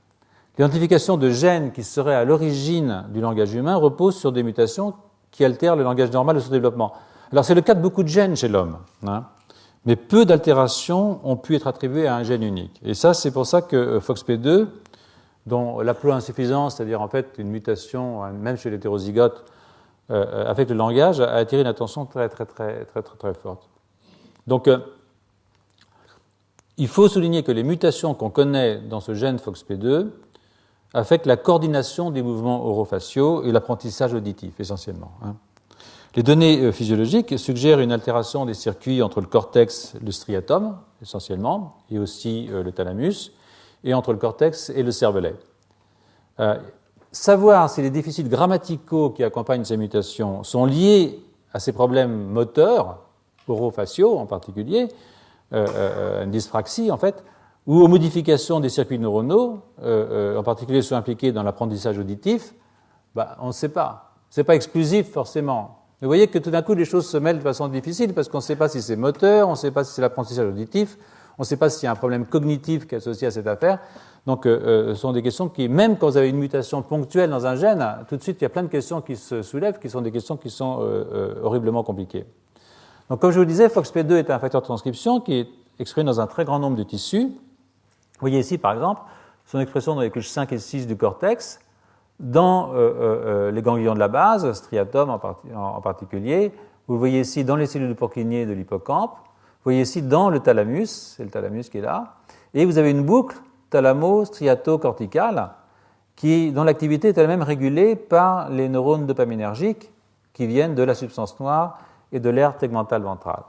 L'identification de gènes qui seraient à l'origine du langage humain repose sur des mutations qui altèrent le langage normal de son développement. Alors, c'est le cas de beaucoup de gènes chez l'homme, mais peu d'altérations ont pu être attribuées à un gène unique. Et ça, c'est pour ça que FOXP2, dont l'haploinsuffisance, c'est-à-dire en fait une mutation, même chez l'hétérozygote, affecte le langage, a attiré une attention très forte. Donc, il faut souligner que les mutations qu'on connaît dans ce gène FOXP2 affectent la coordination des mouvements orofaciaux et l'apprentissage auditif, essentiellement. Les données physiologiques suggèrent une altération des circuits entre le cortex et le striatum, essentiellement, et aussi le thalamus, et entre le cortex et le cervelet. Savoir si les déficits grammaticaux qui accompagnent ces mutations sont liés à ces problèmes moteurs, orofaciaux en particulier, une dyspraxie en fait, ou aux modifications des circuits neuronaux, en particulier ceux impliqués dans l'apprentissage auditif, on ne sait pas. Ce n'est pas exclusif forcément. Vous voyez que tout d'un coup les choses se mêlent de façon difficile parce qu'on ne sait pas si c'est moteur, on ne sait pas si c'est l'apprentissage auditif, on ne sait pas s'il y a un problème cognitif qui est associé à cette affaire. Donc, ce sont des questions qui, même quand vous avez une mutation ponctuelle dans un gène, tout de suite, il y a plein de questions qui se soulèvent, qui sont des questions qui sont horriblement compliquées. Donc, comme je vous le disais, FOXP2 est un facteur de transcription qui est exprimé dans un très grand nombre de tissus. Vous voyez ici, par exemple, son expression dans les couches 5 et 6 du cortex, dans les ganglions de la base, striatum en particulier. Vous le voyez ici dans les cellules de Purkinje de l'hippocampe. Vous voyez ici dans le thalamus, c'est le thalamus qui est là. Et vous avez une boucle thalamo-striato-corticale dont l'activité est elle-même régulée par les neurones dopaminergiques qui viennent de la substance noire et de l'aire tegmentale ventrale.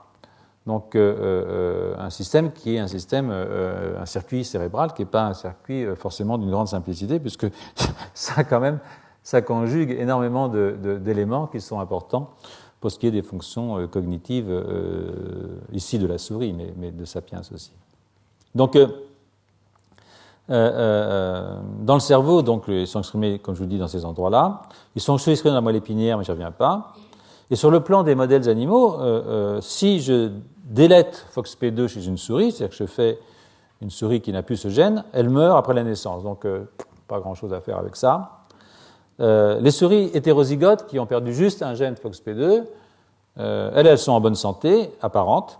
Donc un système qui est un circuit cérébral qui n'est pas un circuit forcément d'une grande simplicité, puisque ça conjugue énormément d'éléments qui sont importants pour ce qui est des fonctions cognitives ici de la souris, mais de Sapiens aussi. Donc dans le cerveau, donc, ils sont exprimés, comme je vous le dis, dans ces endroits-là. Ils sont aussi exprimés dans la moelle épinière, mais je n'y reviens pas. Et sur le plan des modèles animaux, si je délète FOXP2 chez une souris, c'est-à-dire que je fais une souris qui n'a plus ce gène, elle meurt après la naissance. Donc, pas grand-chose à faire avec ça. Les souris hétérozygotes qui ont perdu juste un gène FOXP2, elles sont en bonne santé, apparente.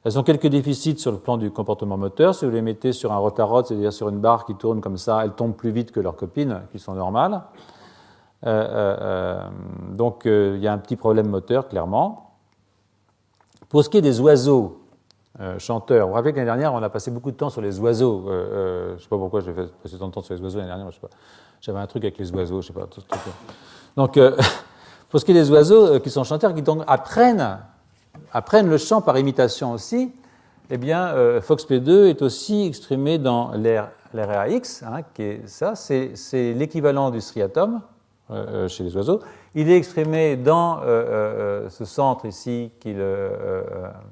Elles ont quelques déficits sur le plan du comportement moteur. Si vous les mettez sur un rotarote, c'est-à-dire sur une barre qui tourne comme ça, elles tombent plus vite que leurs copines, qui sont normales. Donc, il y a un petit problème moteur, clairement. Pour ce qui est des oiseaux chanteurs, vous vous rappelez que l'année dernière, on a passé beaucoup de temps sur les oiseaux. Je ne sais pas pourquoi j'ai passé tant de temps sur les oiseaux l'année dernière. Je sais pas. J'avais un truc avec les oiseaux, je ne sais pas. Donc, pour ce qui est des oiseaux qui sont chanteurs, qui donc apprennent le chant par imitation aussi, eh bien, FOXP2 est aussi exprimé dans l'RAX, qui est ça, c'est l'équivalent du striatum chez les oiseaux. Il est exprimé dans ce centre ici, je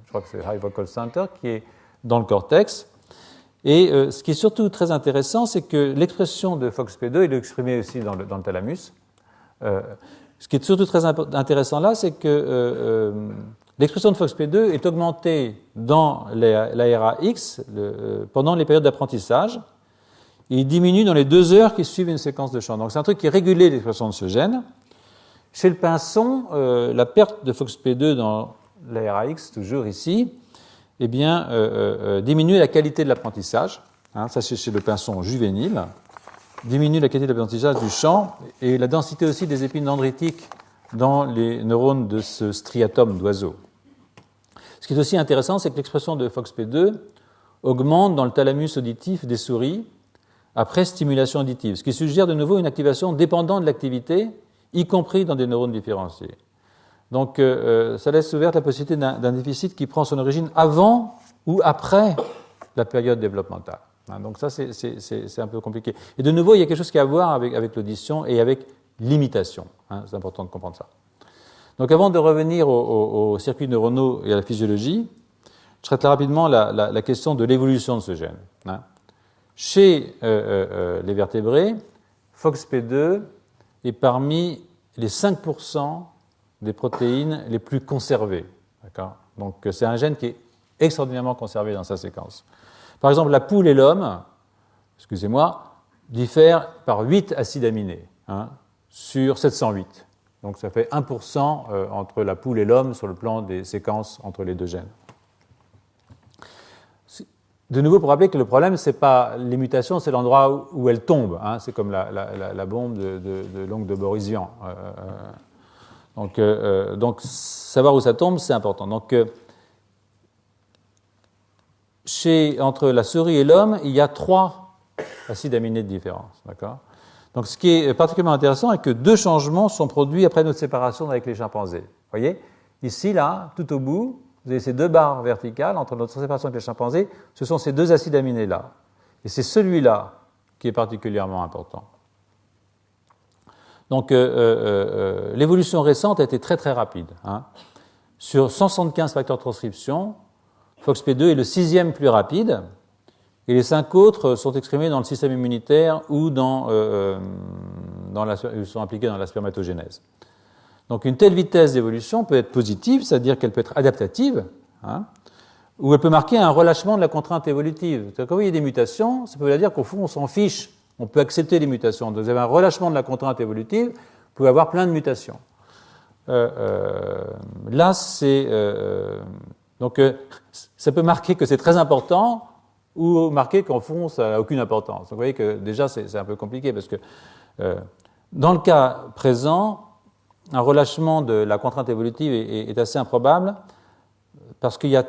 crois que c'est le High Vocal Center, qui est dans le cortex. Et ce qui est surtout très intéressant, c'est que l'expression de FOXP2 est exprimée aussi dans le thalamus. Ce qui est surtout très intéressant là, c'est que l'expression de FOXP2 est augmentée dans l'ARAX pendant les périodes d'apprentissage. Il diminue dans les 2 heures qui suivent une séquence de chant. Donc c'est un truc qui est régulé l'expression de ce gène. Chez le pinson, la perte de FOXP2 dans l'ARAX, toujours ici, eh bien, diminue la qualité de l'apprentissage. Ça c'est chez le pinson juvénile. Diminue la qualité de l'apprentissage du chant et la densité aussi des épines dendritiques dans les neurones de ce striatum d'oiseau. Ce qui est aussi intéressant, c'est que l'expression de FOXP2 augmente dans le thalamus auditif des souris après stimulation auditive, ce qui suggère de nouveau une activation dépendante de l'activité, y compris dans des neurones différenciés. Donc, ça laisse ouverte la possibilité d'un déficit qui prend son origine avant ou après la période développementale. Donc ça, c'est un peu compliqué. Et de nouveau, il y a quelque chose qui a à voir avec l'audition et avec l'imitation. C'est important de comprendre ça. Donc avant de revenir aux circuits neuronaux et à la physiologie, je traiterai rapidement la question de l'évolution de ce gène. Chez les vertébrés, FOXP2 est parmi les 5% des protéines les plus conservées. Donc c'est un gène qui est extraordinairement conservé dans sa séquence. Par exemple, la poule et l'homme, diffèrent par 8 acides aminés sur 708. Donc ça fait 1% entre la poule et l'homme sur le plan des séquences entre les deux gènes. De nouveau, pour rappeler que le problème, ce n'est pas les mutations, c'est l'endroit où elles tombent. C'est comme la bombe de l'ongle de Borisian. Donc, savoir où ça tombe, c'est important. Donc, entre la souris et l'homme, il y a 3 acides aminés de différence. D'accord ? Donc, ce qui est particulièrement intéressant est que 2 changements sont produits après notre séparation avec les chimpanzés. Vous voyez ? Ici, là, tout au bout, vous avez ces 2 barres verticales entre notre séparation avec les chimpanzés. Ce sont ces 2 acides aminés-là. Et c'est celui-là qui est particulièrement important. Donc, l'évolution récente a été très, très rapide. Sur 175 facteurs de transcription, FOXP2 est le 6e plus rapide, et les 5 autres sont exprimés dans le système immunitaire ou ils sont impliqués dans la spermatogénèse. Donc une telle vitesse d'évolution peut être positive, c'est-à-dire qu'elle peut être adaptative, ou elle peut marquer un relâchement de la contrainte évolutive. C'est-à-dire que quand il y a des mutations, ça veut dire qu'au fond, on s'en fiche, on peut accepter les mutations. Donc vous avez un relâchement de la contrainte évolutive, vous pouvez avoir plein de mutations. Là, donc ça peut marquer que c'est très important, ou marquer qu'en fond, ça n'a aucune importance. Donc vous voyez que déjà, c'est un peu compliqué, parce que dans le cas présent, un relâchement de la contrainte évolutive est assez improbable, parce qu'il y a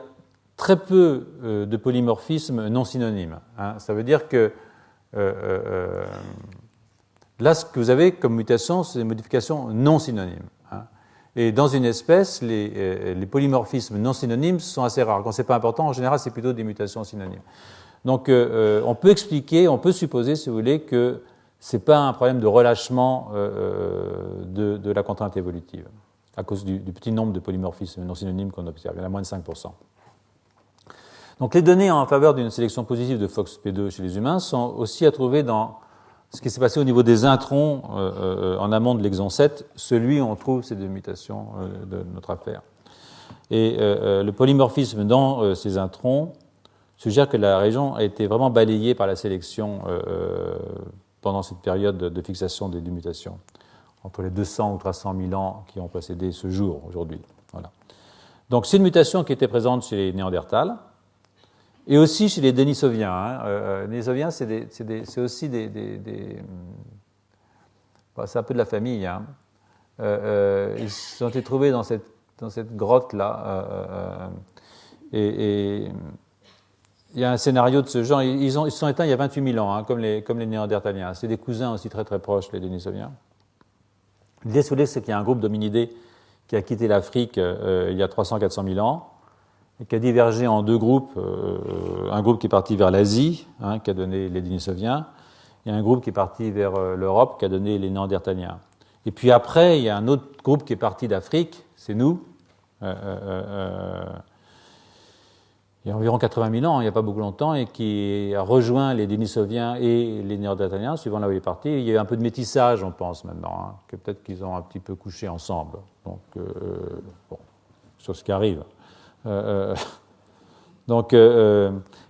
très peu de polymorphismes non synonymes. Hein. Ça veut dire que là, ce que vous avez comme mutation, c'est des modifications non synonymes. Hein. Et dans une espèce, les polymorphismes non synonymes sont assez rares. Quand ce n'est pas important, en général, c'est plutôt des mutations synonymes. Donc, on peut expliquer, on peut supposer, si vous voulez, que ce n'est pas un problème de relâchement de la contrainte évolutive, à cause du petit nombre de polymorphismes non synonymes qu'on observe. Il y en a moins de 5%. Donc, les données en faveur d'une sélection positive de FOXP2 chez les humains sont aussi à trouver dans ce qui s'est passé au niveau des introns en amont de l'exon 7, celui où on trouve ces deux mutations de notre affaire. Et le polymorphisme dans ces introns suggère que la région a été vraiment balayée par la sélection pendant cette période de fixation des mutations, entre les 200 ou 300 000 ans qui ont précédé ce jour, aujourd'hui. Voilà. Donc c'est une mutation qui était présente chez les Néandertals, et aussi chez les Denisoviens. Hein. Les Denisoviens, c'est aussi c'est un peu de la famille. Hein. Ils ont été trouvés dans cette grotte-là. Et il y a un scénario de ce genre. Ils se sont éteints il y a 28 000 ans, hein, comme les Néandertaliens. C'est des cousins aussi très très proches, les Denisoviens. L'idée, c'est qu'il y a un groupe d'hominidés qui a quitté l'Afrique il y a 300-400 000 ans, et qui a divergé en deux groupes, un groupe qui est parti vers l'Asie, hein, qui a donné les Denisoviens, et un groupe qui est parti vers l'Europe, qui a donné les Néandertaliens. Et puis après, il y a un autre groupe qui est parti d'Afrique, c'est nous, il y a environ 80 000 ans, il n'y a pas beaucoup longtemps, et qui a rejoint les Denisoviens et les Néandertaliens, suivant là où il est parti. Il y a eu un peu de métissage, on pense maintenant, hein, que peut-être qu'ils ont un petit peu couché ensemble. Donc, bon, sur ce qui arrive.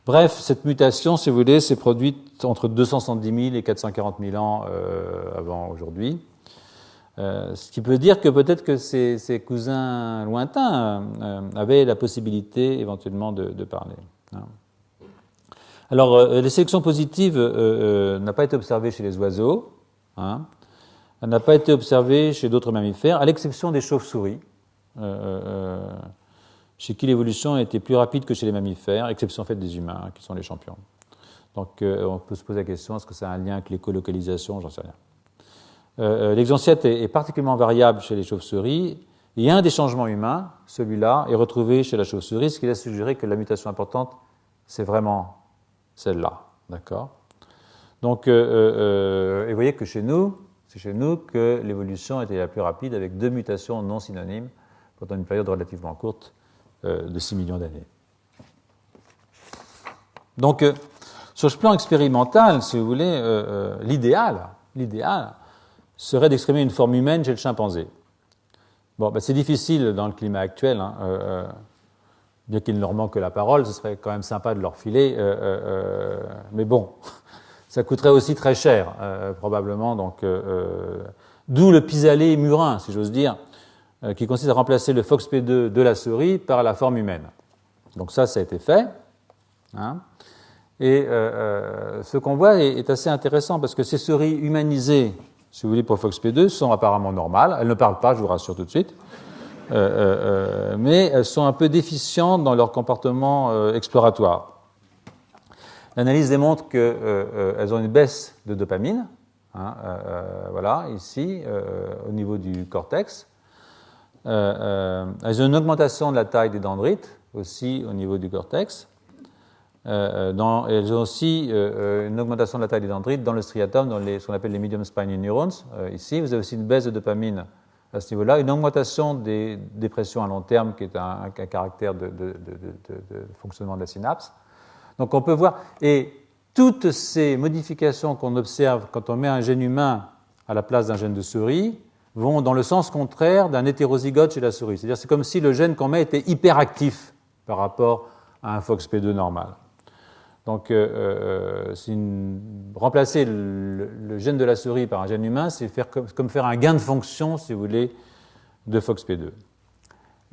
Bref, cette mutation, si vous voulez, s'est produite entre 270 000 et 440 000 ans avant aujourd'hui. Ce qui peut dire que peut-être que ces cousins lointains avaient la possibilité éventuellement de parler. Hein. Alors, les sélections positives n'ont pas été observées chez les oiseaux, hein. Elle n'a pas été observée chez d'autres mammifères, à l'exception des chauves-souris. Chez qui l'évolution a été plus rapide que chez les mammifères, exception faite des humains, hein, qui sont les champions. Donc on peut se poser la question, est-ce que ça a un lien avec l'écolocalisation? J'en sais rien. L'exon 7 est particulièrement variable chez les chauves-souris, et un des changements humains, celui-là, est retrouvé chez la chauve-souris, ce qui laisse suggérer que la mutation importante, c'est vraiment celle-là. D'accord? Donc, et vous voyez que chez nous, c'est chez nous que l'évolution était la plus rapide, avec deux mutations non synonymes, pendant une période relativement courte, de 6 millions d'années. Donc, sur ce plan expérimental, si vous voulez, l'idéal serait d'exprimer une forme humaine chez le chimpanzé. Bon, c'est difficile dans le climat actuel, hein, bien qu'il ne leur manque que la parole, ce serait quand même sympa de leur filer, mais bon, ça coûterait aussi très cher, probablement, donc, d'où le pis-aller murin, si j'ose dire, qui consiste à remplacer le FOXP2 de la souris par la forme humaine. Donc ça a été fait. Hein. Et ce qu'on voit est assez intéressant parce que ces souris humanisées, si vous voulez, pour FOXP2, sont apparemment normales. Elles ne parlent pas, je vous rassure tout de suite. Mais elles sont un peu déficientes dans leur comportement exploratoire. L'analyse démontre qu'elles ont une baisse de dopamine, hein, voilà, ici, au niveau du cortex. Elles ont une augmentation de la taille des dendrites, aussi au niveau du cortex. Elles ont aussi une augmentation de la taille des dendrites dans le striatum, dans ce qu'on appelle les medium spiny neurons. Ici, vous avez aussi une baisse de dopamine à ce niveau-là, une augmentation des dépressions à long terme, qui est un caractère de fonctionnement de la synapse. Donc on peut voir, et toutes ces modifications qu'on observe quand on met un gène humain à la place d'un gène de souris vont dans le sens contraire d'un hétérozygote chez la souris. C'est-à-dire c'est comme si le gène qu'on met était hyperactif par rapport à un FOXP2 normal. Donc remplacer le gène de la souris par un gène humain, c'est comme faire un gain de fonction, si vous voulez, de FOXP2.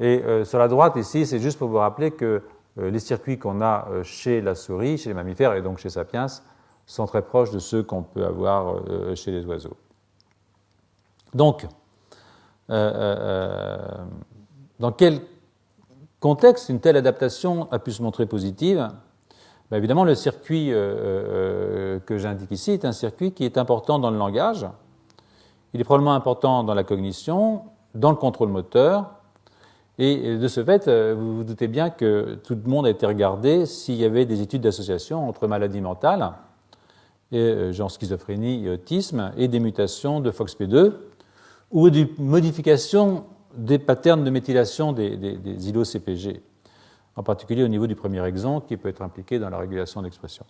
Et sur la droite, ici, c'est juste pour vous rappeler que les circuits qu'on a chez la souris, chez les mammifères et donc chez Sapiens, sont très proches de ceux qu'on peut avoir chez les oiseaux. Donc, dans quelles contexte une telle adaptation a pu se montrer positive? Ben évidemment, le circuit que j'indique ici est un circuit qui est important dans le langage. Il est probablement important dans la cognition, dans le contrôle moteur. Et de ce fait, vous vous doutez bien que tout le monde a été regardé s'il y avait des études d'association entre maladies mentales, genre schizophrénie et autisme, et des mutations de FOXP2, ou des modifications des patterns de méthylation des îlots CPG, en particulier au niveau du premier exon qui peut être impliqué dans la régulation de l'expression.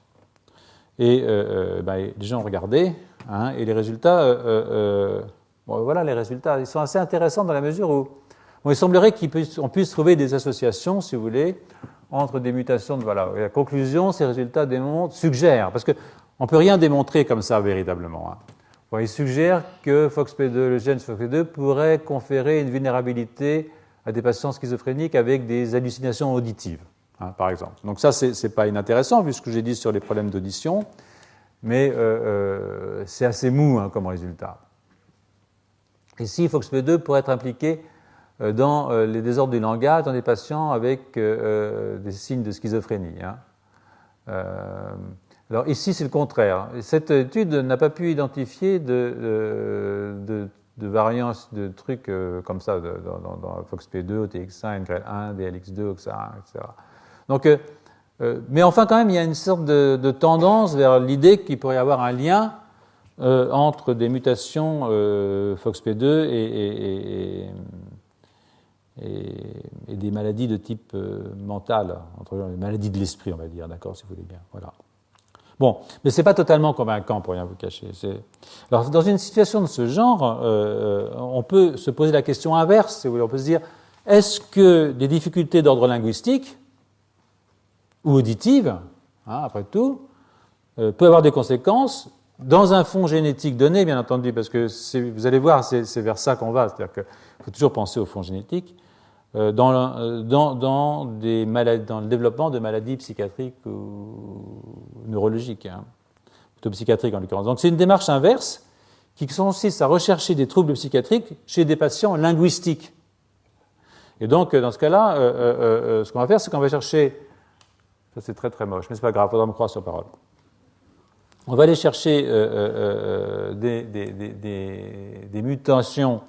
Et les gens ont regardé, hein, et les résultats, bon, voilà les résultats, ils sont assez intéressants dans la mesure où bon, il semblerait qu'on puisse trouver des associations, si vous voulez, entre des mutations. Voilà. Et la conclusion, ces résultats suggèrent, parce qu'on ne peut rien démontrer comme ça véritablement. Hein. Bon, ils suggèrent que FOXP2, le gène FOXP2 pourrait conférer une vulnérabilité à des patients schizophréniques avec des hallucinations auditives, hein, par exemple. Donc ça, c'est pas inintéressant vu ce que j'ai dit sur les problèmes d'audition, mais c'est assez mou hein, comme résultat. Ici, FOXP2 pourrait être impliqué dans les désordres du langage dans des patients avec des signes de schizophrénie. Hein. Alors ici, c'est le contraire. Cette étude n'a pas pu identifier de variances, de trucs comme ça dans FOXP2, OTX1, NGREL1, DLX2, OXA1, etc. Donc, mais enfin, quand même, il y a une sorte de tendance vers l'idée qu'il pourrait y avoir un lien entre des mutations FOXP2 et des maladies de type mental, entre les maladies de l'esprit, on va dire, d'accord, si vous voulez bien. Voilà. Bon, mais ce n'est pas totalement convaincant, pour rien vous cacher. Alors, dans une situation de ce genre, on peut se poser la question inverse, si vous voulez. On peut se dire, est-ce que des difficultés d'ordre linguistique ou auditive, hein, après tout, peuvent avoir des conséquences dans un fond génétique donné, bien entendu, parce que vous allez voir, c'est vers ça qu'on va, c'est-à-dire qu'il faut toujours penser au fond génétique, dans le développement de maladies psychiatriques ou neurologiques, hein, plutôt psychiatriques en l'occurrence. Donc c'est une démarche inverse qui consiste à rechercher des troubles psychiatriques chez des patients linguistiques. Et donc dans ce cas-là, ce qu'on va faire, c'est qu'on va chercher, ça c'est très très moche, mais c'est pas grave, il faudra me croire sur parole. On va aller chercher des mutations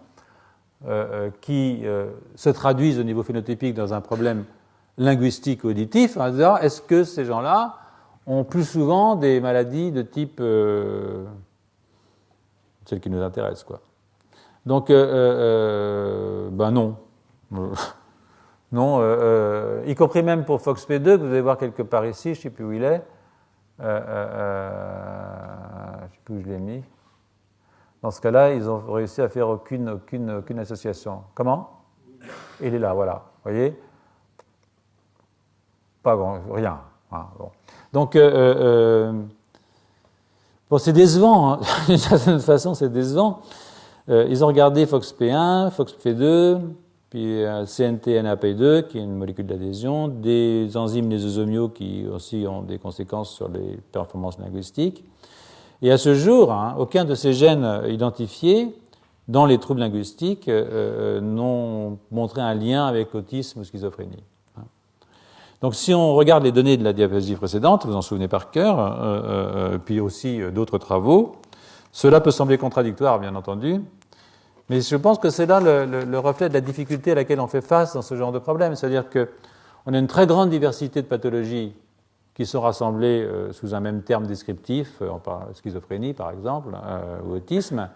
qui se traduisent au niveau phénotypique dans un problème linguistique ou auditif, en disant est-ce que ces gens-là ont plus souvent des maladies de type celles qui nous intéressent, quoi. Donc, ben non. Non, y compris même pour FOXP2, que vous allez voir quelque part ici, je ne sais plus où il est, je ne sais plus où je l'ai mis. Dans ce cas-là, ils ont réussi à faire aucune association. Comment? Il est là, voilà. Vous voyez? Pas grand, rien. Hein, bon. Donc, bon, c'est décevant. Hein. D'une certaine façon, c'est décevant. Ils ont regardé FOXP1, FOXP2, puis CNTNAP2, qui est une molécule d'adhésion, des enzymes lysosomiaux qui aussi ont des conséquences sur les performances linguistiques. Et à ce jour, hein, aucun de ces gènes identifiés dans les troubles linguistiques n'ont montré un lien avec autisme ou schizophrénie. Donc si on regarde les données de la diapositive précédente, vous en souvenez par cœur, puis aussi d'autres travaux, cela peut sembler contradictoire, bien entendu, mais je pense que c'est là le reflet de la difficulté à laquelle on fait face dans ce genre de problème. C'est-à-dire qu'on a une très grande diversité de pathologies qui sont rassemblées sous un même terme descriptif, schizophrénie par exemple, ou autisme,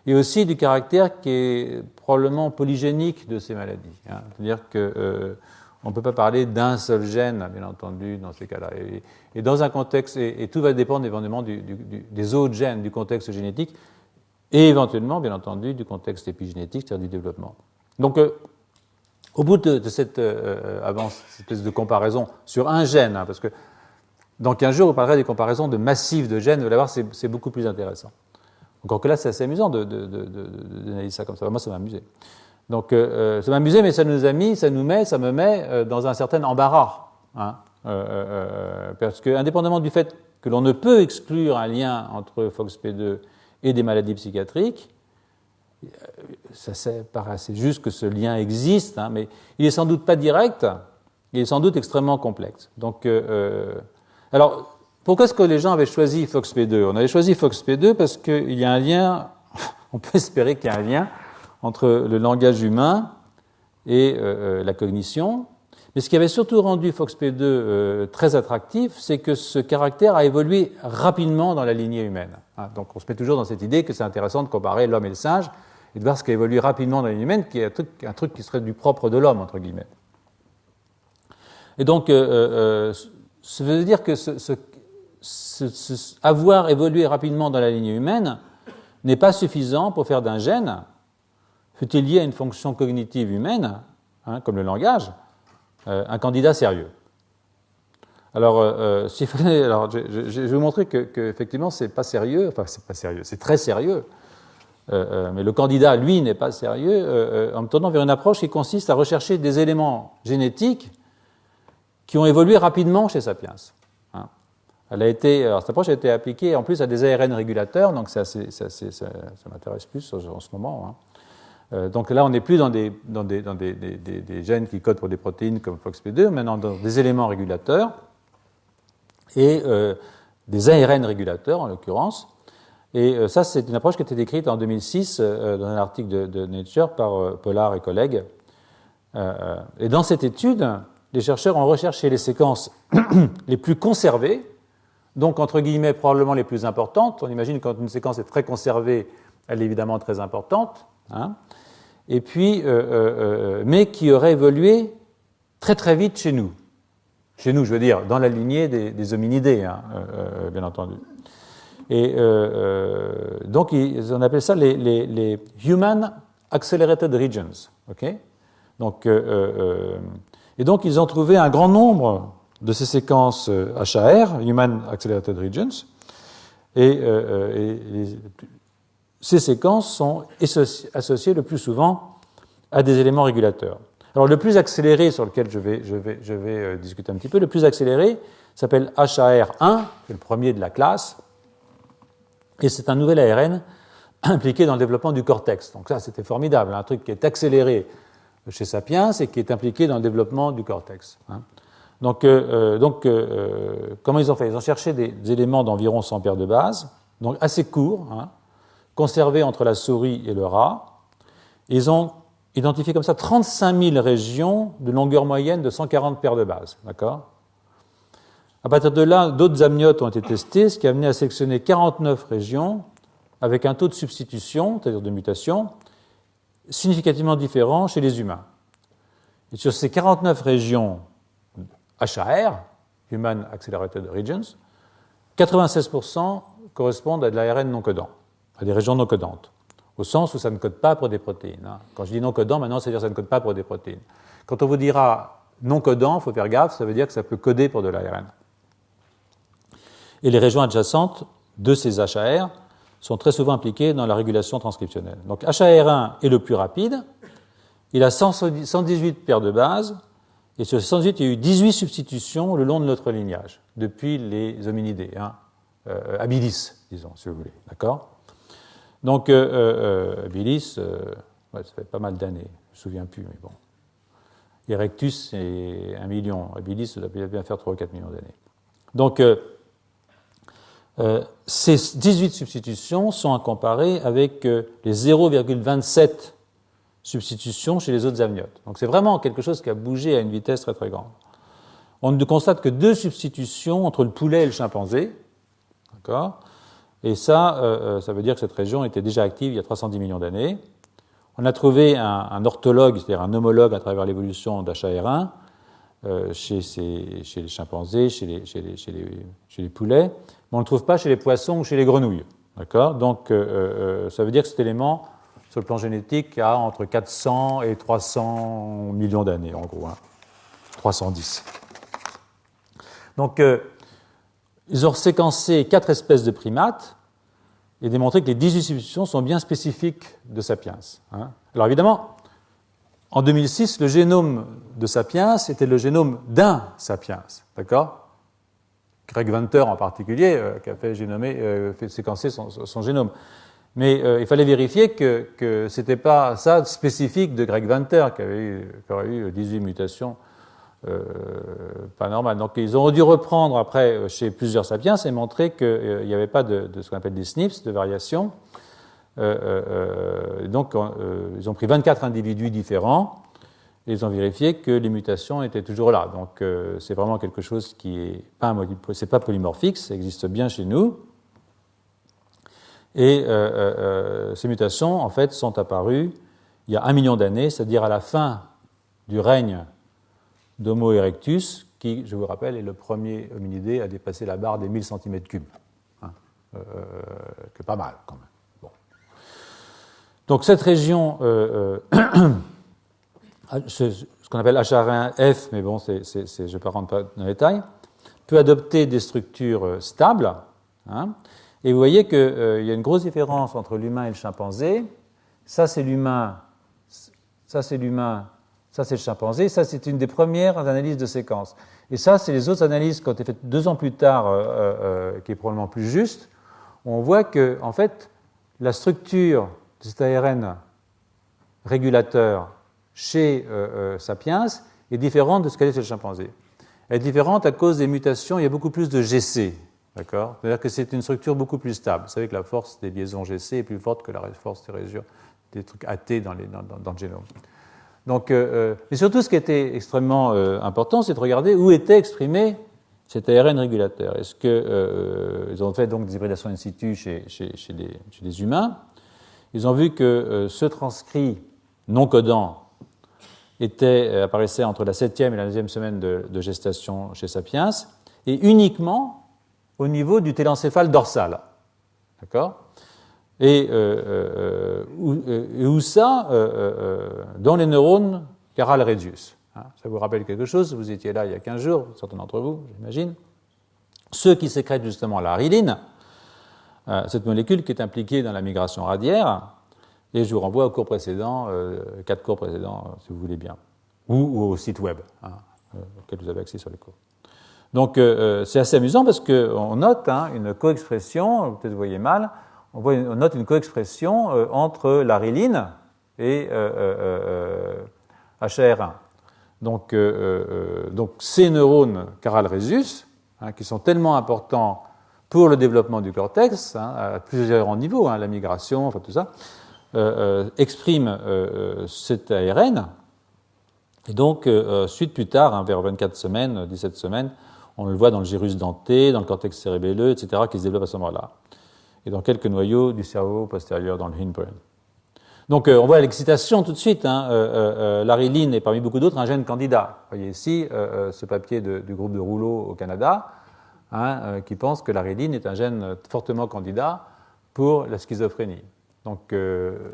et aussi du caractère qui est probablement polygénique de ces maladies. Hein. C'est-à-dire qu'on ne peut pas parler d'un seul gène, bien entendu, dans ces cas-là. Et dans un contexte, et tout va dépendre éventuellement des autres gènes, du contexte génétique, et éventuellement, bien entendu, du contexte épigénétique, c'est-à-dire du développement. Donc, au bout de cette espèce de comparaison sur un gène, hein, parce que dans 15 jours, on parlera des comparaisons de massifs de gènes, vous allez voir, c'est beaucoup plus intéressant. Encore que là, c'est assez amusant d'analyser ça comme ça. Moi, ça m'a amusé. Donc, ça m'a amusé, mais ça me met dans un certain embarras. Hein, parce que, indépendamment du fait que l'on ne peut exclure un lien entre FOXP2 et des maladies psychiatriques, ça paraît assez juste que ce lien existe, hein, mais il n'est sans doute pas direct, il est sans doute extrêmement complexe. Donc, alors, pourquoi est-ce que les gens avaient choisi FOXP2? On avait choisi FOXP2 parce qu'il y a un lien, on peut espérer qu'il y a un lien entre le langage humain et la cognition. Mais ce qui avait surtout rendu FOXP2 très attractif, c'est que ce caractère a évolué rapidement dans la lignée humaine. Donc on se met toujours dans cette idée que c'est intéressant de comparer l'homme et le singe et de voir ce qui a évolué rapidement dans la lignée humaine, qui est un truc qui serait du propre de l'homme, entre guillemets. Et donc, ça veut dire que avoir évolué rapidement dans la lignée humaine n'est pas suffisant pour faire d'un gène, fût-il lié à une fonction cognitive humaine, comme le langage, un candidat sérieux. Alors, alors je vais vous montrer que effectivement, c'est pas sérieux, enfin, c'est pas sérieux, c'est très sérieux, mais le candidat, lui, n'est pas sérieux, en me tournant vers une approche qui consiste à rechercher des éléments génétiques qui ont évolué rapidement chez Sapiens. Alors, cette approche a été appliquée en plus à des ARN régulateurs, donc ça m'intéresse plus en ce moment. Donc là, on n'est plus dans des gènes qui codent pour des protéines comme FOXP2, maintenant dans des éléments régulateurs et des ARN régulateurs en l'occurrence. Et ça, c'est une approche qui a été décrite en 2006 dans un article de Nature par Pollard et collègues. Et dans cette étude, les chercheurs ont recherché les séquences les plus conservées, donc entre guillemets probablement les plus importantes. On imagine que quand une séquence est très conservée, elle est évidemment très importante. Et puis, mais qui aurait évolué très très vite chez nous. Chez nous, je veux dire, dans la lignée des hominidés, bien entendu. Et donc, on appelle ça les Human Accelerated Regions. Okay, donc, et donc, ils ont trouvé un grand nombre de ces séquences HAR, Human Accelerated Regions, et ces séquences sont associées le plus souvent à des éléments régulateurs. Alors le plus accéléré sur lequel je vais discuter un petit peu, le plus accéléré s'appelle HAR1, c'est le premier de la classe, et c'est un nouvel ARN impliqué dans le développement du cortex. Donc ça, c'était formidable, un truc qui est accéléré chez Sapiens et qui est impliqué dans le développement du cortex. Donc, comment ils ont fait? Ils ont cherché des éléments d'environ 100 paires de bases, donc assez courts, conservés entre la souris et le rat. Ils ont identifié comme ça 35 000 régions de longueur moyenne de 140 paires de bases. D'accord ? À partir de là, d'autres amniotes ont été testés, ce qui a amené à sélectionner 49 régions avec un taux de substitution, c'est-à-dire de mutation, significativement différent chez les humains. Et sur ces 49 régions HAR, Human Accelerated Regions, 96% correspondent à de l'ARN non codant, à des régions non codantes, au sens où ça ne code pas pour des protéines. Quand je dis non codant, maintenant, c'est-à-dire que ça ne code pas pour des protéines. Quand on vous dira non codant, il faut faire gaffe, ça veut dire que ça peut coder pour de l'ARN. Et les régions adjacentes de ces HAR sont très souvent impliquées dans la régulation transcriptionnelle. Donc HAR1 est le plus rapide, il a 118 paires de bases, et sur ces 118, il y a eu 18 substitutions le long de notre lignage, depuis les hominidés, habilis, disons, si vous voulez, d'accord ? Donc, habilis, ça fait pas mal d'années, je ne me souviens plus, mais bon. Erectus, c'est 1 million, habilis, ça doit bien faire 3 ou 4 millions d'années. Donc, ces 18 substitutions sont à comparer avec les 0,27 substitutions chez les autres amniotes. Donc c'est vraiment quelque chose qui a bougé à une vitesse très très grande. On ne constate que 2 substitutions entre le poulet et le chimpanzé, d'accord ? Et ça veut dire que cette région était déjà active il y a 310 millions d'années. On a trouvé un orthologue, c'est-à-dire un homologue à travers l'évolution d'HAR1 chez les chimpanzés, chez les poulets, mais on ne le trouve pas chez les poissons ou chez les grenouilles. D'accord ? Donc ça veut dire que cet élément, sur le plan génétique, a entre 400 et 300 millions d'années, en gros. 310. Donc, ils ont séquencé 4 espèces de primates et démontré que les 18 substitutions sont bien spécifiques de Sapiens. Alors, évidemment, en 2006, le génome de Sapiens était le génome d'un Sapiens. D'accord ? Greg Venter, en particulier, qui a fait séquencer son génome. Mais il fallait vérifier que ce n'était pas ça spécifique de Greg Venter, qui aurait eu 18 mutations pas normal. Donc ils ont dû reprendre après chez plusieurs sapiens et montrer qu'il n'y avait pas de ce qu'on appelle des SNPs, de variations. Donc ils ont pris 24 individus différents et ils ont vérifié que les mutations étaient toujours là. Donc c'est vraiment quelque chose qui est pas c'est pas polymorphique, ça existe bien chez nous. Et ces mutations, en fait, sont apparues il y a 1 million d'années, c'est-à-dire à la fin du règne d'Homo erectus, qui, je vous rappelle, est le premier hominidé à dépasser la barre des 1000 cm3. Hein, que pas mal, quand même. Bon. Donc cette région, ce qu'on appelle H1F, mais bon, je ne vais pas rentrer dans les détails, peut adopter des structures stables. Hein, et vous voyez qu'il y a une grosse différence entre l'humain et le chimpanzé. Ça, c'est l'humain, ça, c'est l'humain, ça, c'est le chimpanzé. Ça, c'est une des premières analyses de séquence. Et ça, c'est les autres analyses qui ont été faites 2 ans plus tard, qui est probablement plus juste. On voit que, en fait, la structure de cet ARN régulateur chez Sapiens est différente de ce qu'elle est chez le chimpanzé. Elle est différente à cause des mutations. Il y a beaucoup plus de GC. D'accord ? C'est-à-dire que c'est une structure beaucoup plus stable. Vous savez que la force des liaisons GC est plus forte que la force des trucs AT dans le génome. Donc, mais surtout, ce qui était extrêmement important, c'est de regarder où était exprimé cet ARN régulateur. Est-ce qu'ils ont fait donc des hybridations in situ chez les humains. Ils ont vu que ce transcrit non codant apparaissait entre la 7e et la 9e semaine de gestation chez Sapiens, et uniquement au niveau du télencéphale dorsal. D'accord ? Et où ça dans les neurones chiral radius. Hein, ça vous rappelle quelque chose ? Vous étiez là il y a 15 jours, certains d'entre vous, j'imagine. Ceux qui sécrètent justement la riline, cette molécule qui est impliquée dans la migration radiaire, et je vous renvoie aux cours précédents, 4 cours précédents, si vous voulez bien, ou au site web, auquel vous avez accès sur les cours. Donc c'est assez amusant parce qu'on note une coexpression, peut-être vous voyez mal, on note une coexpression entre la riline et HAR1. Donc ces neurones chiral rhésus, qui sont tellement importants pour le développement du cortex, à plusieurs niveaux, la migration, enfin tout ça, expriment cet ARN. Et donc, suite plus tard, vers 24 semaines, 17 semaines, on le voit dans le gyrus denté, dans le cortex cérébelleux, etc., qui se développe à ce moment-là. Et dans quelques noyaux du cerveau postérieur dans le hindbrain. Donc, on voit l'excitation tout de suite. La riline est parmi beaucoup d'autres un gène candidat. Vous voyez ici ce papier du groupe de Rouleau au Canada, qui pense que la riline est un gène fortement candidat pour la schizophrénie. Donc,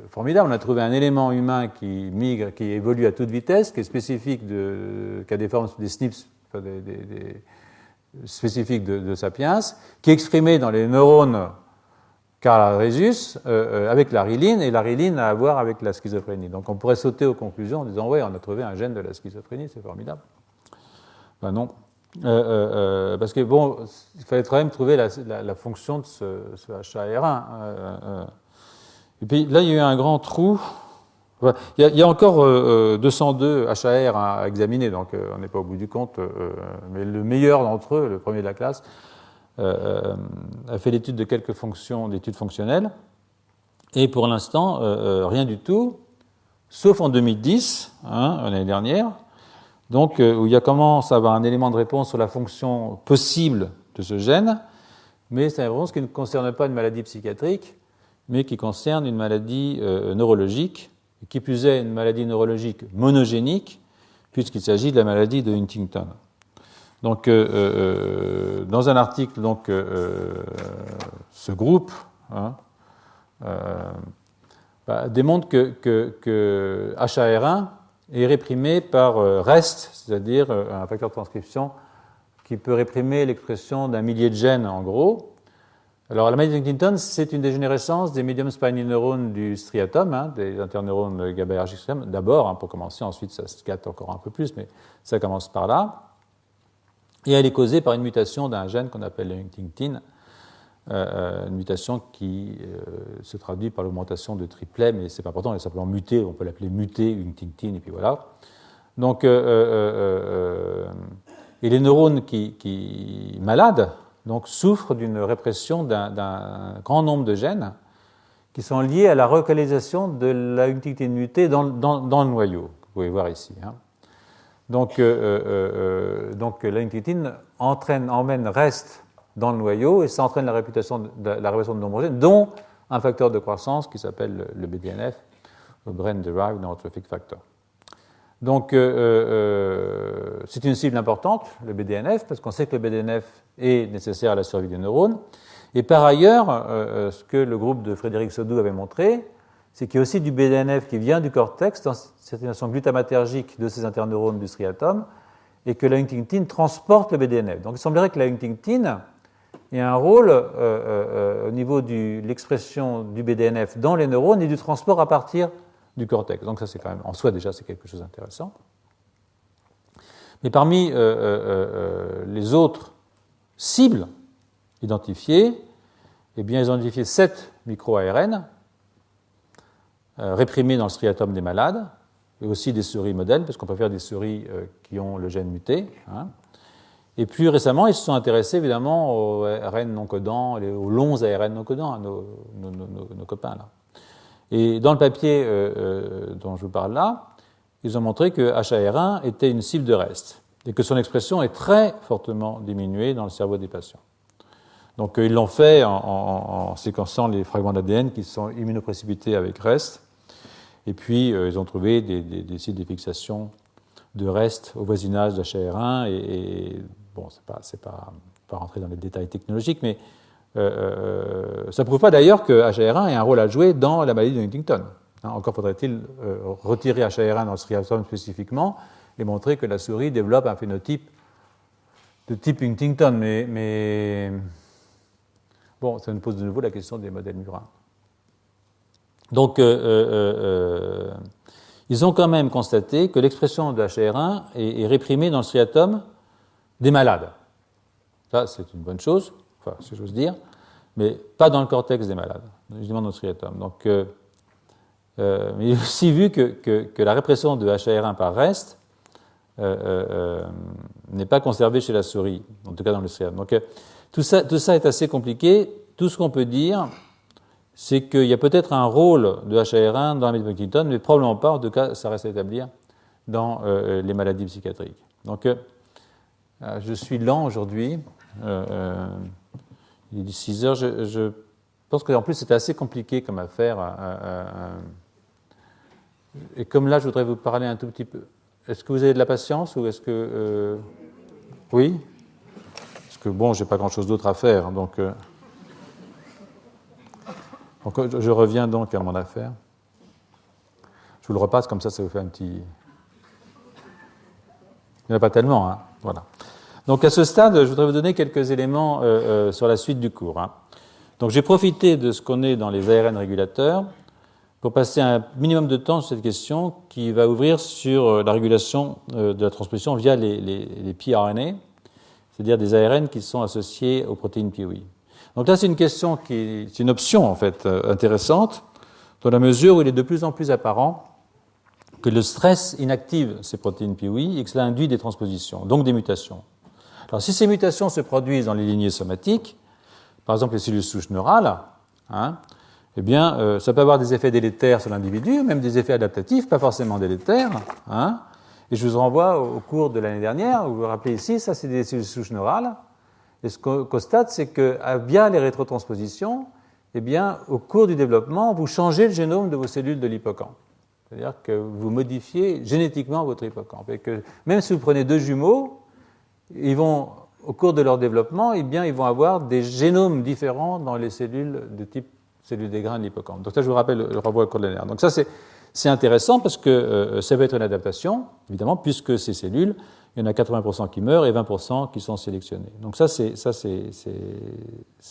formidable, on a trouvé un élément humain qui migre, qui évolue à toute vitesse, qui est spécifique, qui a des formes, des SNPs, enfin spécifiques de Sapiens, qui est exprimé dans les neurones chiral rhésus avec la riline, et la riline a à voir avec la schizophrénie. Donc, on pourrait sauter aux conclusions en disant, ouais, on a trouvé un gène de la schizophrénie, c'est formidable. Ben non. Parce que, bon, il fallait quand même trouver la fonction de ce HAR1. Et puis là, il y a eu un grand trou. Il y a encore 202 HAR à examiner, donc on n'est pas au bout du compte. Mais le meilleur d'entre eux, le premier de la classe, a fait l'étude de quelques fonctions, d'études fonctionnelles. Et pour l'instant, rien du tout, sauf en 2010, l'année dernière, donc où il y a commencé à avoir un élément de réponse sur la fonction possible de ce gène, mais c'est une réponse qui ne concerne pas une maladie psychiatrique, mais qui concerne une maladie neurologique, et qui plus est une maladie neurologique monogénique, puisqu'il s'agit de la maladie de Huntington. Donc, dans un article, donc, ce groupe démontre que HAR1 est réprimé par REST, c'est-à-dire un facteur de transcription qui peut réprimer l'expression d'un millier de gènes, en gros. Alors, la maladie de Huntington, c'est une dégénérescence des medium spiny neurones du striatum, des interneurones GABAergiques d'abord, pour commencer, ensuite ça se gâte encore un peu plus, mais ça commence par là. Et elle est causée par une mutation d'un gène qu'on appelle le huntingtin, une mutation qui se traduit par l'augmentation de triplets, mais c'est pas important, elle est simplement mutée, on peut l'appeler muté huntingtin, et puis voilà. Donc, et les neurones malades donc, souffrent d'une répression d'un grand nombre de gènes qui sont liés à la relocalisation de la huntingtine mutée dans le noyau, que vous pouvez voir ici. Hein. Donc la huntingtine reste dans le noyau et ça entraîne la répression de nombreux gènes, dont un facteur de croissance qui s'appelle le BDNF, le Brain Derived Neurotrophic Factor. Donc, c'est une cible importante, le BDNF, parce qu'on sait que le BDNF est nécessaire à la survie des neurones. Et par ailleurs, ce que le groupe de Frédéric Sodou avait montré, c'est qu'il y a aussi du BDNF qui vient du cortex, dans cette façon glutamatergique de ces interneurones du striatum, et que la huntingtine transporte le BDNF. Donc, il semblerait que la huntingtine ait un rôle au niveau de l'expression du BDNF dans les neurones et du transport à partir du cortex. Donc ça, c'est quand même, en soi déjà, c'est quelque chose d'intéressant. Mais parmi les autres cibles identifiées, eh bien, ils ont identifié 7 micro-ARN réprimés dans le striatum des malades, et aussi des souris modèles, parce qu'on peut faire des souris qui ont le gène muté. Hein. Et plus récemment, ils se sont intéressés évidemment aux ARN non codants, aux longs ARN non codants, à nos copains là. Et dans le papier dont je vous parle là, ils ont montré que HAR1 était une cible de reste et que son expression est très fortement diminuée dans le cerveau des patients. Donc ils l'ont fait en séquençant les fragments d'ADN qui sont immunoprécipités avec reste. Et puis ils ont trouvé des sites de fixation de reste au voisinage d'HAR1 et bon, c'est pas rentrer dans les détails technologiques, mais ça ne prouve pas d'ailleurs que HAR1 ait un rôle à jouer dans la maladie de Huntington. Hein, encore faudrait-il retirer HAR1 dans le striatum spécifiquement et montrer que la souris développe un phénotype de type Huntington. Mais bon, ça nous pose de nouveau la question des modèles murins. Donc, ils ont quand même constaté que l'expression de HAR1 est réprimée dans le striatum des malades. Ça, c'est une bonne chose, enfin, si j'ose dire, mais pas dans le cortex des malades, justement dans le striatum. Donc, mais il est aussi vu que la répression de HAR1 par reste n'est pas conservée chez la souris, en tout cas dans le striatum. Donc, tout ça est assez compliqué. Tout ce qu'on peut dire, c'est qu'il y a peut-être un rôle de HAR1 dans la maladie de Huntington, mais probablement pas, en tout cas, ça reste à établir dans les maladies psychiatriques. Donc, je suis lent aujourd'hui. Il est 6 heures. Je pense qu'en plus, c'était assez compliqué comme affaire. Et comme là, je voudrais vous parler un tout petit peu. Est-ce que vous avez de la patience ou est-ce que... Oui ? Parce que bon, j'ai pas grand-chose d'autre à faire. Donc, je reviens donc à mon affaire. Je vous le repasse, comme ça vous fait un petit... Il n'y en a pas tellement, hein. Voilà. Donc à ce stade, je voudrais vous donner quelques éléments sur la suite du cours. Hein. Donc j'ai profité de ce qu'on est dans les ARN régulateurs pour passer un minimum de temps sur cette question qui va ouvrir sur la régulation de la transposition via les pRNA, c'est-à-dire des ARN qui sont associés aux protéines PIWI. Donc là, c'est une question c'est une option en fait intéressante, dans la mesure où il est de plus en plus apparent que le stress inactive ces protéines PIWI et que cela induit des transpositions, donc des mutations. Alors, si ces mutations se produisent dans les lignées somatiques, par exemple les cellules souches neurales, hein, eh bien, ça peut avoir des effets délétères sur l'individu, même des effets adaptatifs, pas forcément délétères. Hein. Et je vous renvoie au cours de l'année dernière, vous vous rappelez ici, ça c'est des cellules souches neurales. Et ce qu'on constate, c'est que via les rétrotranspositions, eh bien, au cours du développement, vous changez le génome de vos cellules de l'hippocampe. C'est-à-dire que vous modifiez génétiquement votre hippocampe. Et que même si vous prenez deux jumeaux, ils vont, au cours de leur développement, eh bien, ils vont avoir des génomes différents dans les cellules de type cellules des grains de l'hippocampe. Donc ça, je vous rappelle le renvoi au cours de l'année dernière. Donc ça, c'est intéressant parce que ça peut être une adaptation, évidemment, puisque ces cellules, il y en a 80% qui meurent et 20% qui sont sélectionnés. Donc ça, c'est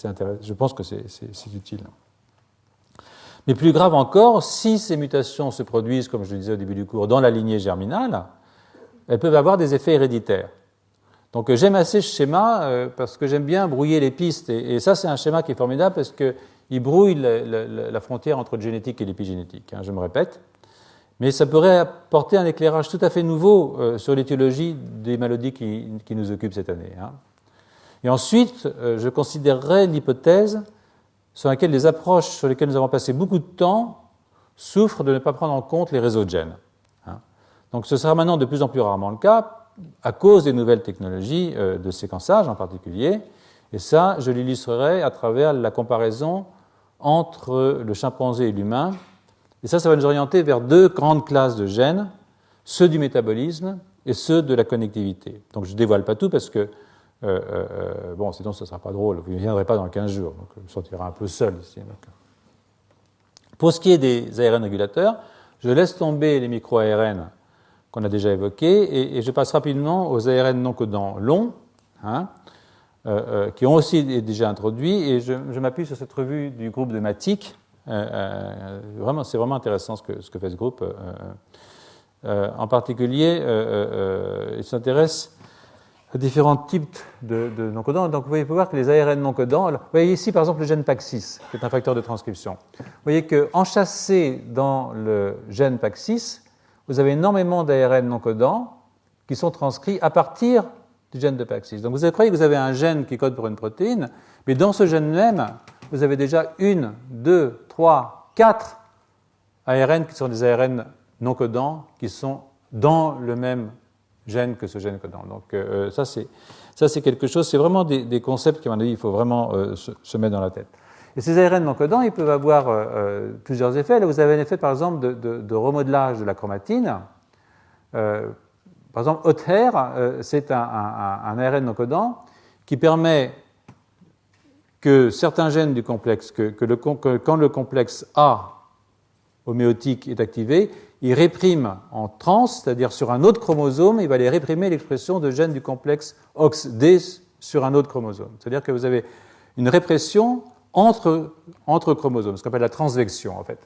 intéressant. Je pense que c'est utile. Mais plus grave encore, si ces mutations se produisent, comme je le disais au début du cours, dans la lignée germinale, elles peuvent avoir des effets héréditaires. Donc j'aime assez ce schéma parce que j'aime bien brouiller les pistes. Et ça, c'est un schéma qui est formidable parce qu'il brouille la frontière entre le génétique et l'épigénétique. Hein, je me répète. Mais ça pourrait apporter un éclairage tout à fait nouveau sur l'étiologie des maladies qui nous occupent cette année. Hein. Et ensuite, je considérerais l'hypothèse sur laquelle les approches sur lesquelles nous avons passé beaucoup de temps souffrent de ne pas prendre en compte les réseaux de gènes. Hein. Donc ce sera maintenant de plus en plus rarement le cas, à cause des nouvelles technologies de séquençage en particulier. Et ça, je l'illustrerai à travers la comparaison entre le chimpanzé et l'humain. Et ça va nous orienter vers deux grandes classes de gènes, ceux du métabolisme et ceux de la connectivité. Donc je ne dévoile pas tout parce que, bon, sinon ce ne sera pas drôle, vous ne viendrez pas dans 15 jours, donc je me sentirai un peu seul ici. Donc. Pour ce qui est des ARN régulateurs, je laisse tomber les micro-ARN qu'on a déjà évoqués et je passe rapidement aux ARN non codants longs, hein, qui ont aussi été déjà introduits, et je m'appuie sur cette revue du groupe de Matic. Vraiment, c'est vraiment intéressant ce que fait ce groupe. En particulier, il s'intéresse à différents types de non-codants. Donc, vous pouvez voir que les ARN non-codants, vous voyez ici par exemple le gène PAX6, qui est un facteur de transcription. Vous voyez qu'enchâssé dans le gène PAX6, vous avez énormément d'ARN non-codants qui sont transcrits à partir du gène de PAX6. Donc, vous croyez que vous avez un gène qui code pour une protéine, mais dans ce gène même, vous avez déjà 1, 2, 3, 4 ARN qui sont des ARN non codants qui sont dans le même gène que ce gène codant. Donc ça c'est quelque chose, c'est vraiment des concepts qui, à mon avis, il faut vraiment se mettre dans la tête. Et ces ARN non codants, ils peuvent avoir plusieurs effets. Là, vous avez un effet, par exemple, de remodelage de la chromatine. Par exemple, HOTR, c'est un ARN non codant qui permet que certains gènes du complexe, quand le complexe A homéotique est activé, il réprime en trans, c'est-à-dire sur un autre chromosome, il va aller réprimer l'expression de gènes du complexe OXD sur un autre chromosome. C'est-à-dire que vous avez une répression entre chromosomes, ce qu'on appelle la transvection en fait.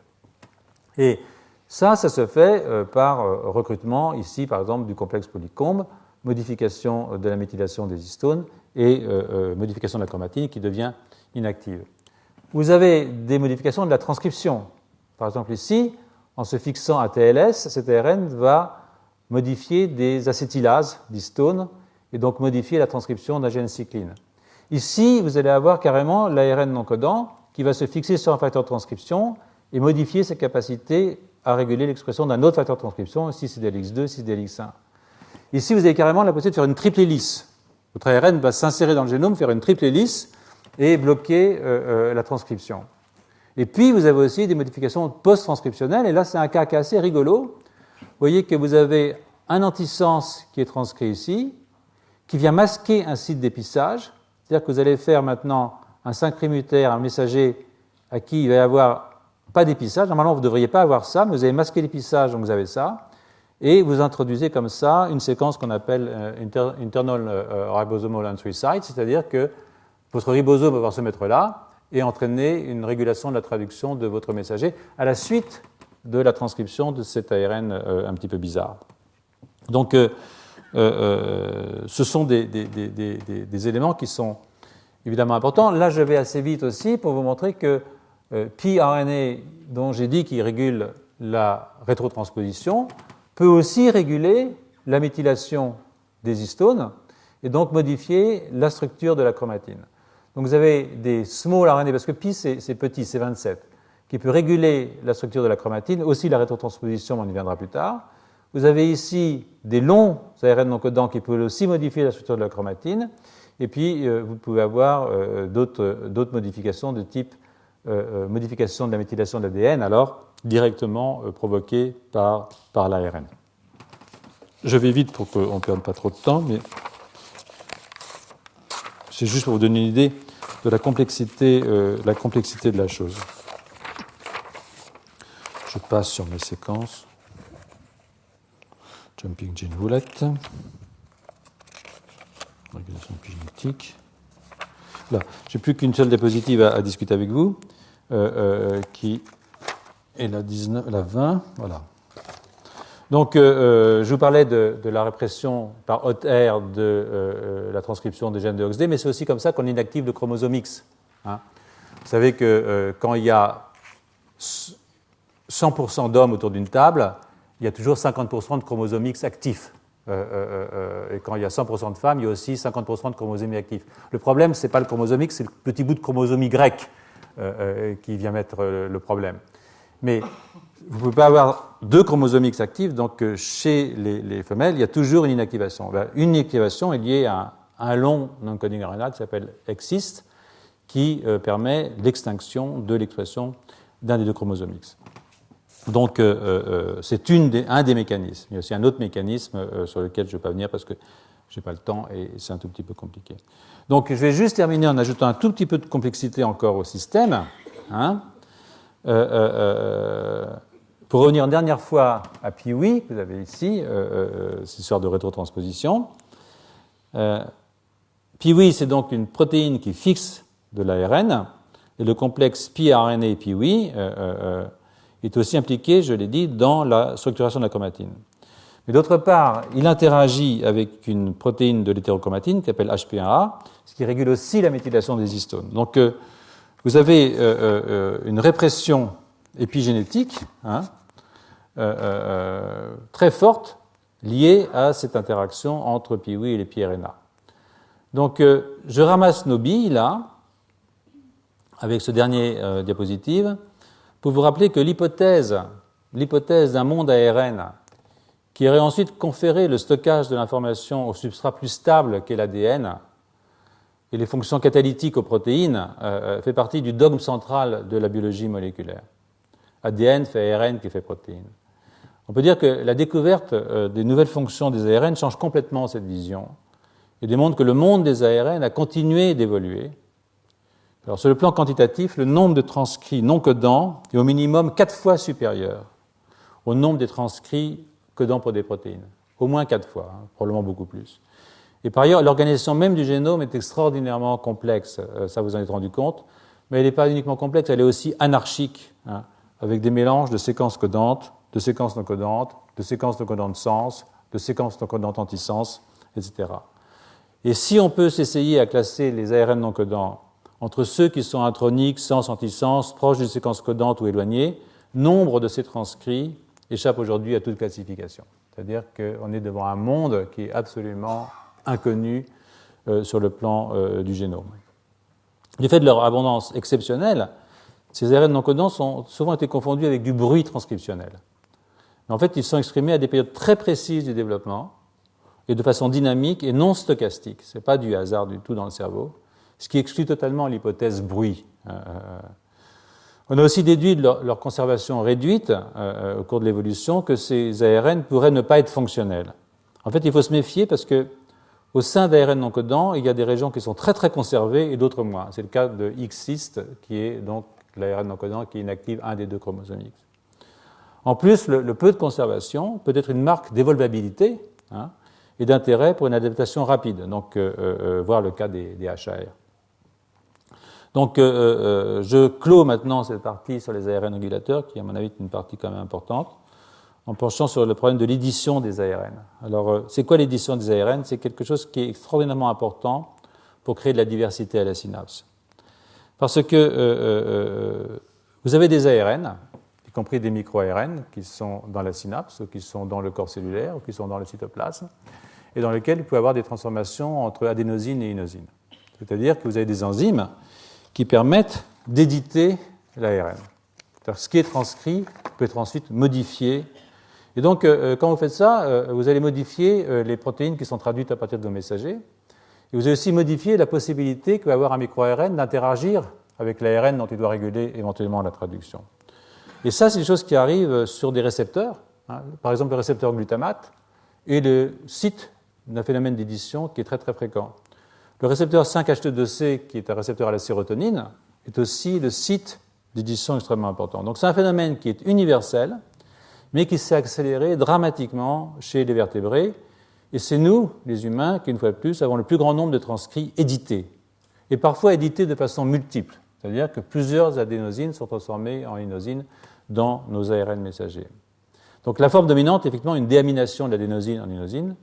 Et ça se fait par recrutement, ici par exemple, du complexe polycombe, modification de la méthylation des histones et modification de la chromatine qui devient inactive. Vous avez des modifications de la transcription. Par exemple ici, en se fixant à TLS, cet ARN va modifier des acétylases d'histones et donc modifier la transcription d'un gène cycline. Ici, vous allez avoir carrément l'ARN non codant qui va se fixer sur un facteur de transcription et modifier ses capacités à réguler l'expression d'un autre facteur de transcription, ici c'est DLX2, ici c'est DLX1. Ici, vous avez carrément la possibilité de faire une triple hélice. Votre ARN va s'insérer dans le génome, faire une triple hélice et bloquer la transcription. Et puis, vous avez aussi des modifications post-transcriptionnelles, et là, c'est un cas qui est assez rigolo. Vous voyez que vous avez un antisens qui est transcrit ici, qui vient masquer un site d'épissage, c'est-à-dire que vous allez faire maintenant un 5' un messager à qui il va y avoir pas d'épissage. Normalement, vous ne devriez pas avoir ça, mais vous avez masqué l'épissage, donc vous avez ça. Et vous introduisez comme ça une séquence qu'on appelle internal ribosomal entry site, c'est-à-dire que votre ribosome va pouvoir se mettre là et entraîner une régulation de la traduction de votre messager à la suite de la transcription de cet ARN un petit peu bizarre. Donc, ce sont des éléments qui sont évidemment importants. Là, je vais assez vite aussi pour vous montrer que pRNA, dont j'ai dit qu'il régule la rétrotransposition, peut aussi réguler la méthylation des histones et donc modifier la structure de la chromatine. Donc vous avez des small RNA, parce que pi c'est petit, c'est 27, qui peut réguler la structure de la chromatine, aussi la rétrotransposition, on y viendra plus tard. Vous avez ici des longs ARN non codants qui peuvent aussi modifier la structure de la chromatine, et puis vous pouvez avoir d'autres modifications de type modification de la méthylation de l'ADN, alors directement provoquées par l'ARN. Je vais vite pour qu'on ne perde pas trop de temps, mais c'est juste pour vous donner une idée de la complexité de la chose. Je passe sur mes séquences. Jumping gene roulette. Régulation épigénétique. Là, je n'ai plus qu'une seule diapositive à discuter avec vous, qui est la 20. Voilà. Donc, je vous parlais de la répression par HOTR de la transcription des gènes de OXD, mais c'est aussi comme ça qu'on inactive le chromosome X. Hein. Vous savez que quand il y a 100% d'hommes autour d'une table, il y a toujours 50% de chromosomes X actifs. Et quand il y a 100% de femmes, il y a aussi 50% de chromosomes actifs. Le problème, ce n'est pas le chromosome X, c'est le petit bout de chromosome Y qui vient mettre le problème. Mais vous ne pouvez pas avoir deux chromosomes X actifs, donc chez les femelles, il y a toujours une inactivation. Une inactivation est liée à un long non-coding RNA qui s'appelle exist, qui permet l'extinction de l'expression d'un des deux chromosomes X. Donc, c'est un des mécanismes. Il y a aussi un autre mécanisme sur lequel je ne vais pas venir parce que je n'ai pas le temps et c'est un tout petit peu compliqué. Donc, je vais juste terminer en ajoutant un tout petit peu de complexité encore au système. Hein. Pour revenir une dernière fois à Peewee, que vous avez ici, cette histoire de rétrotransposition. Peewee, c'est donc une protéine qui fixe de l'ARN, et le complexe pi-RNA Peewee est aussi impliqué, je l'ai dit, dans la structuration de la chromatine. Mais d'autre part, il interagit avec une protéine de l'hétérochromatine qui s'appelle HP1A, ce qui régule aussi la méthylation des histones. Donc, vous avez une répression épigénétique très forte liée à cette interaction entre Peewee et les pi-RNA. Donc, je ramasse nos billes, là, avec ce dernier diapositive, pour vous rappeler que l'hypothèse d'un monde ARN qui aurait ensuite conféré le stockage de l'information au substrat plus stable qu'est l'ADN et les fonctions catalytiques aux protéines fait partie du dogme central de la biologie moléculaire. ADN fait ARN qui fait protéine. On peut dire que la découverte des nouvelles fonctions des ARN change complètement cette vision et démontre que le monde des ARN a continué d'évoluer. Alors, sur le plan quantitatif, le nombre de transcrits non codants est au minimum 4 fois supérieur au nombre des transcrits codants pour des protéines. Au moins 4 fois, probablement beaucoup plus. Et par ailleurs, l'organisation même du génome est extraordinairement complexe, ça vous en êtes rendu compte, mais elle n'est pas uniquement complexe, elle est aussi anarchique, avec des mélanges de séquences codantes, de séquences non codantes, de séquences non codantes sens, de séquences non codantes antisens, etc. Et si on peut s'essayer à classer les ARN non codants entre ceux qui sont introniques, sens, antisens, proches d'une séquence codante ou éloignés, nombre de ces transcrits échappent aujourd'hui à toute classification. C'est-à-dire qu'on est devant un monde qui est absolument inconnu sur le plan du génome. Du fait de leur abondance exceptionnelle, ces ARN non codants ont souvent été confondus avec du bruit transcriptionnel. Mais en fait, ils sont exprimés à des périodes très précises du développement et de façon dynamique et non stochastique. Ce n'est pas du hasard du tout dans le cerveau, ce qui exclut totalement l'hypothèse bruit. On a aussi déduit de leur conservation réduite au cours de l'évolution que ces ARN pourraient ne pas être fonctionnels. En fait, il faut se méfier parce que au sein d'ARN non codants, il y a des régions qui sont très très conservées et d'autres moins. C'est le cas de X-cyst, qui est donc l'ARN non codant qui inactive un des deux chromosomes X. En plus, le peu de conservation peut être une marque d'évolvabilité et d'intérêt pour une adaptation rapide, donc voir le cas des HAR. Donc, je clôt maintenant cette partie sur les ARN régulateurs, qui, à mon avis, est une partie quand même importante, en penchant sur le problème de l'édition des ARN. Alors, c'est quoi l'édition des ARN? C'est quelque chose qui est extraordinairement important pour créer de la diversité à la synapse. Parce que vous avez des ARN, y compris des micro-ARN, qui sont dans la synapse, ou qui sont dans le corps cellulaire, ou qui sont dans le cytoplasme, et dans lesquels il peut y avoir des transformations entre adénosine et inosine. C'est-à-dire que vous avez des enzymes qui permettent d'éditer l'ARN. Ce qui est transcrit peut être ensuite modifié. Et donc, quand vous faites ça, vous allez modifier les protéines qui sont traduites à partir de vos messagers. Et vous allez aussi modifier la possibilité que va avoir un micro-ARN d'interagir avec l'ARN dont il doit réguler éventuellement la traduction. Et ça, c'est des choses qui arrivent sur des récepteurs, par exemple le récepteur glutamate, et le site d'un phénomène d'édition qui est très très fréquent. Le récepteur 5-HT2C, qui est un récepteur à la sérotonine, est aussi le site d'édition extrêmement important. Donc c'est un phénomène qui est universel, mais qui s'est accéléré dramatiquement chez les vertébrés. Et c'est nous, les humains, qui, une fois de plus, avons le plus grand nombre de transcrits édités. Et parfois édités de façon multiple. C'est-à-dire que plusieurs adénosines sont transformées en inosines dans nos ARN messagers. Donc la forme dominante est effectivement une déamination de l'adénosine en inosine,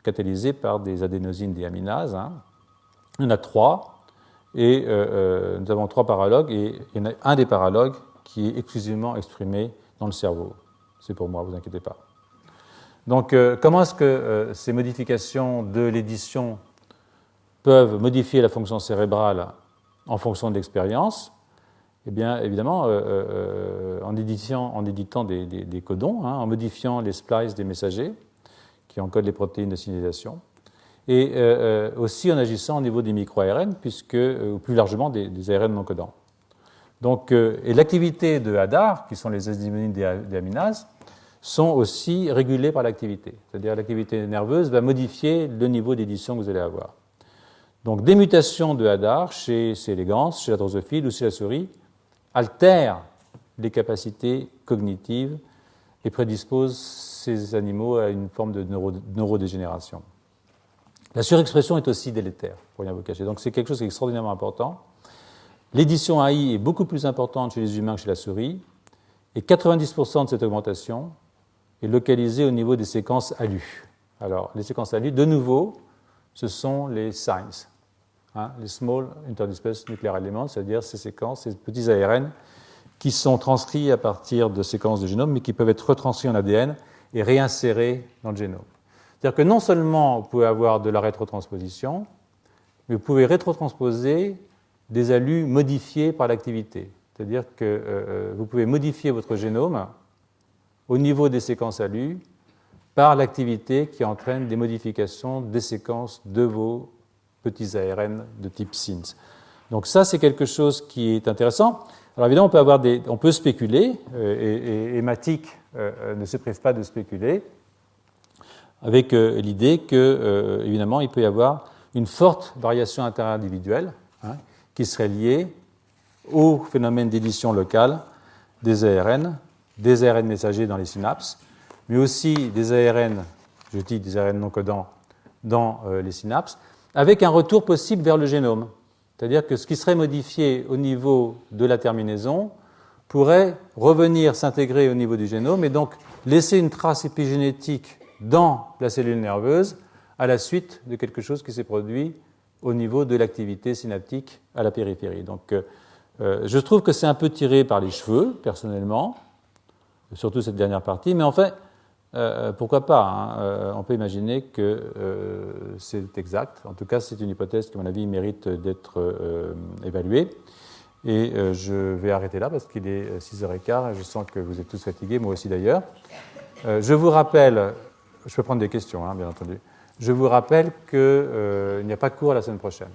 catalysée par des adénosines déaminases. Il y en a 3, et nous avons 3 paralogues, et il y en a un des paralogues qui est exclusivement exprimé dans le cerveau. C'est pour moi, vous inquiétez pas. Donc, comment est-ce que ces modifications de l'édition peuvent modifier la fonction cérébrale en fonction de l'expérience? Eh bien, évidemment, en éditant des codons, en modifiant les splices des messagers qui encodent les protéines de signalisation, et aussi en agissant au niveau des micro-ARN, ou plus largement des ARN non codants. Donc, et l'activité de Hadar, qui sont les S-diménines des aminases, sont aussi régulées par l'activité. C'est-à-dire l'activité nerveuse va modifier le niveau d'édition que vous allez avoir. Donc, des mutations de Hadar chez C. elegans, chez la drosophile ou chez la souris altèrent les capacités cognitives et prédisposent ces animaux à une forme de neurodégénération. La surexpression est aussi délétère, pour rien vous cacher. Donc, c'est quelque chose qui est extraordinairement important. L'édition AI est beaucoup plus importante chez les humains que chez la souris, et 90% de cette augmentation est localisée au niveau des séquences ALU. Alors, les séquences ALU, de nouveau, ce sont les SINEs, les Small Interdispersed Nuclear Elements, c'est-à-dire ces séquences, ces petits ARN qui sont transcrits à partir de séquences de génome, mais qui peuvent être retranscrits en ADN et réinsérés dans le génome. C'est-à-dire que non seulement vous pouvez avoir de la rétrotransposition, mais vous pouvez rétrotransposer des ALU modifiés par l'activité. C'est-à-dire que vous pouvez modifier votre génome au niveau des séquences ALU par l'activité qui entraîne des modifications des séquences de vos petits ARN de type SINS. Donc ça, c'est quelque chose qui est intéressant. Alors évidemment, on peut spéculer, et Matic ne se prive pas de spéculer, avec l'idée que, évidemment, il peut y avoir une forte variation interindividuelle qui serait liée au phénomène d'édition locale des ARN messagers dans les synapses, mais aussi des ARN, je dis des ARN non codants, dans les synapses, avec un retour possible vers le génome. C'est-à-dire que ce qui serait modifié au niveau de la terminaison pourrait revenir s'intégrer au niveau du génome et donc laisser une trace épigénétique dans la cellule nerveuse à la suite de quelque chose qui s'est produit au niveau de l'activité synaptique à la périphérie. Donc, je trouve que c'est un peu tiré par les cheveux, personnellement, surtout cette dernière partie, mais en fait, pourquoi pas, on peut imaginer que c'est exact. En tout cas, c'est une hypothèse qui, à mon avis, mérite d'être évaluée. Et je vais arrêter là parce qu'il est 6h15 et je sens que vous êtes tous fatigués, moi aussi d'ailleurs. Je vous rappelle, je peux prendre des questions, bien entendu. Je vous rappelle qu'il n'y a pas de cours la semaine prochaine.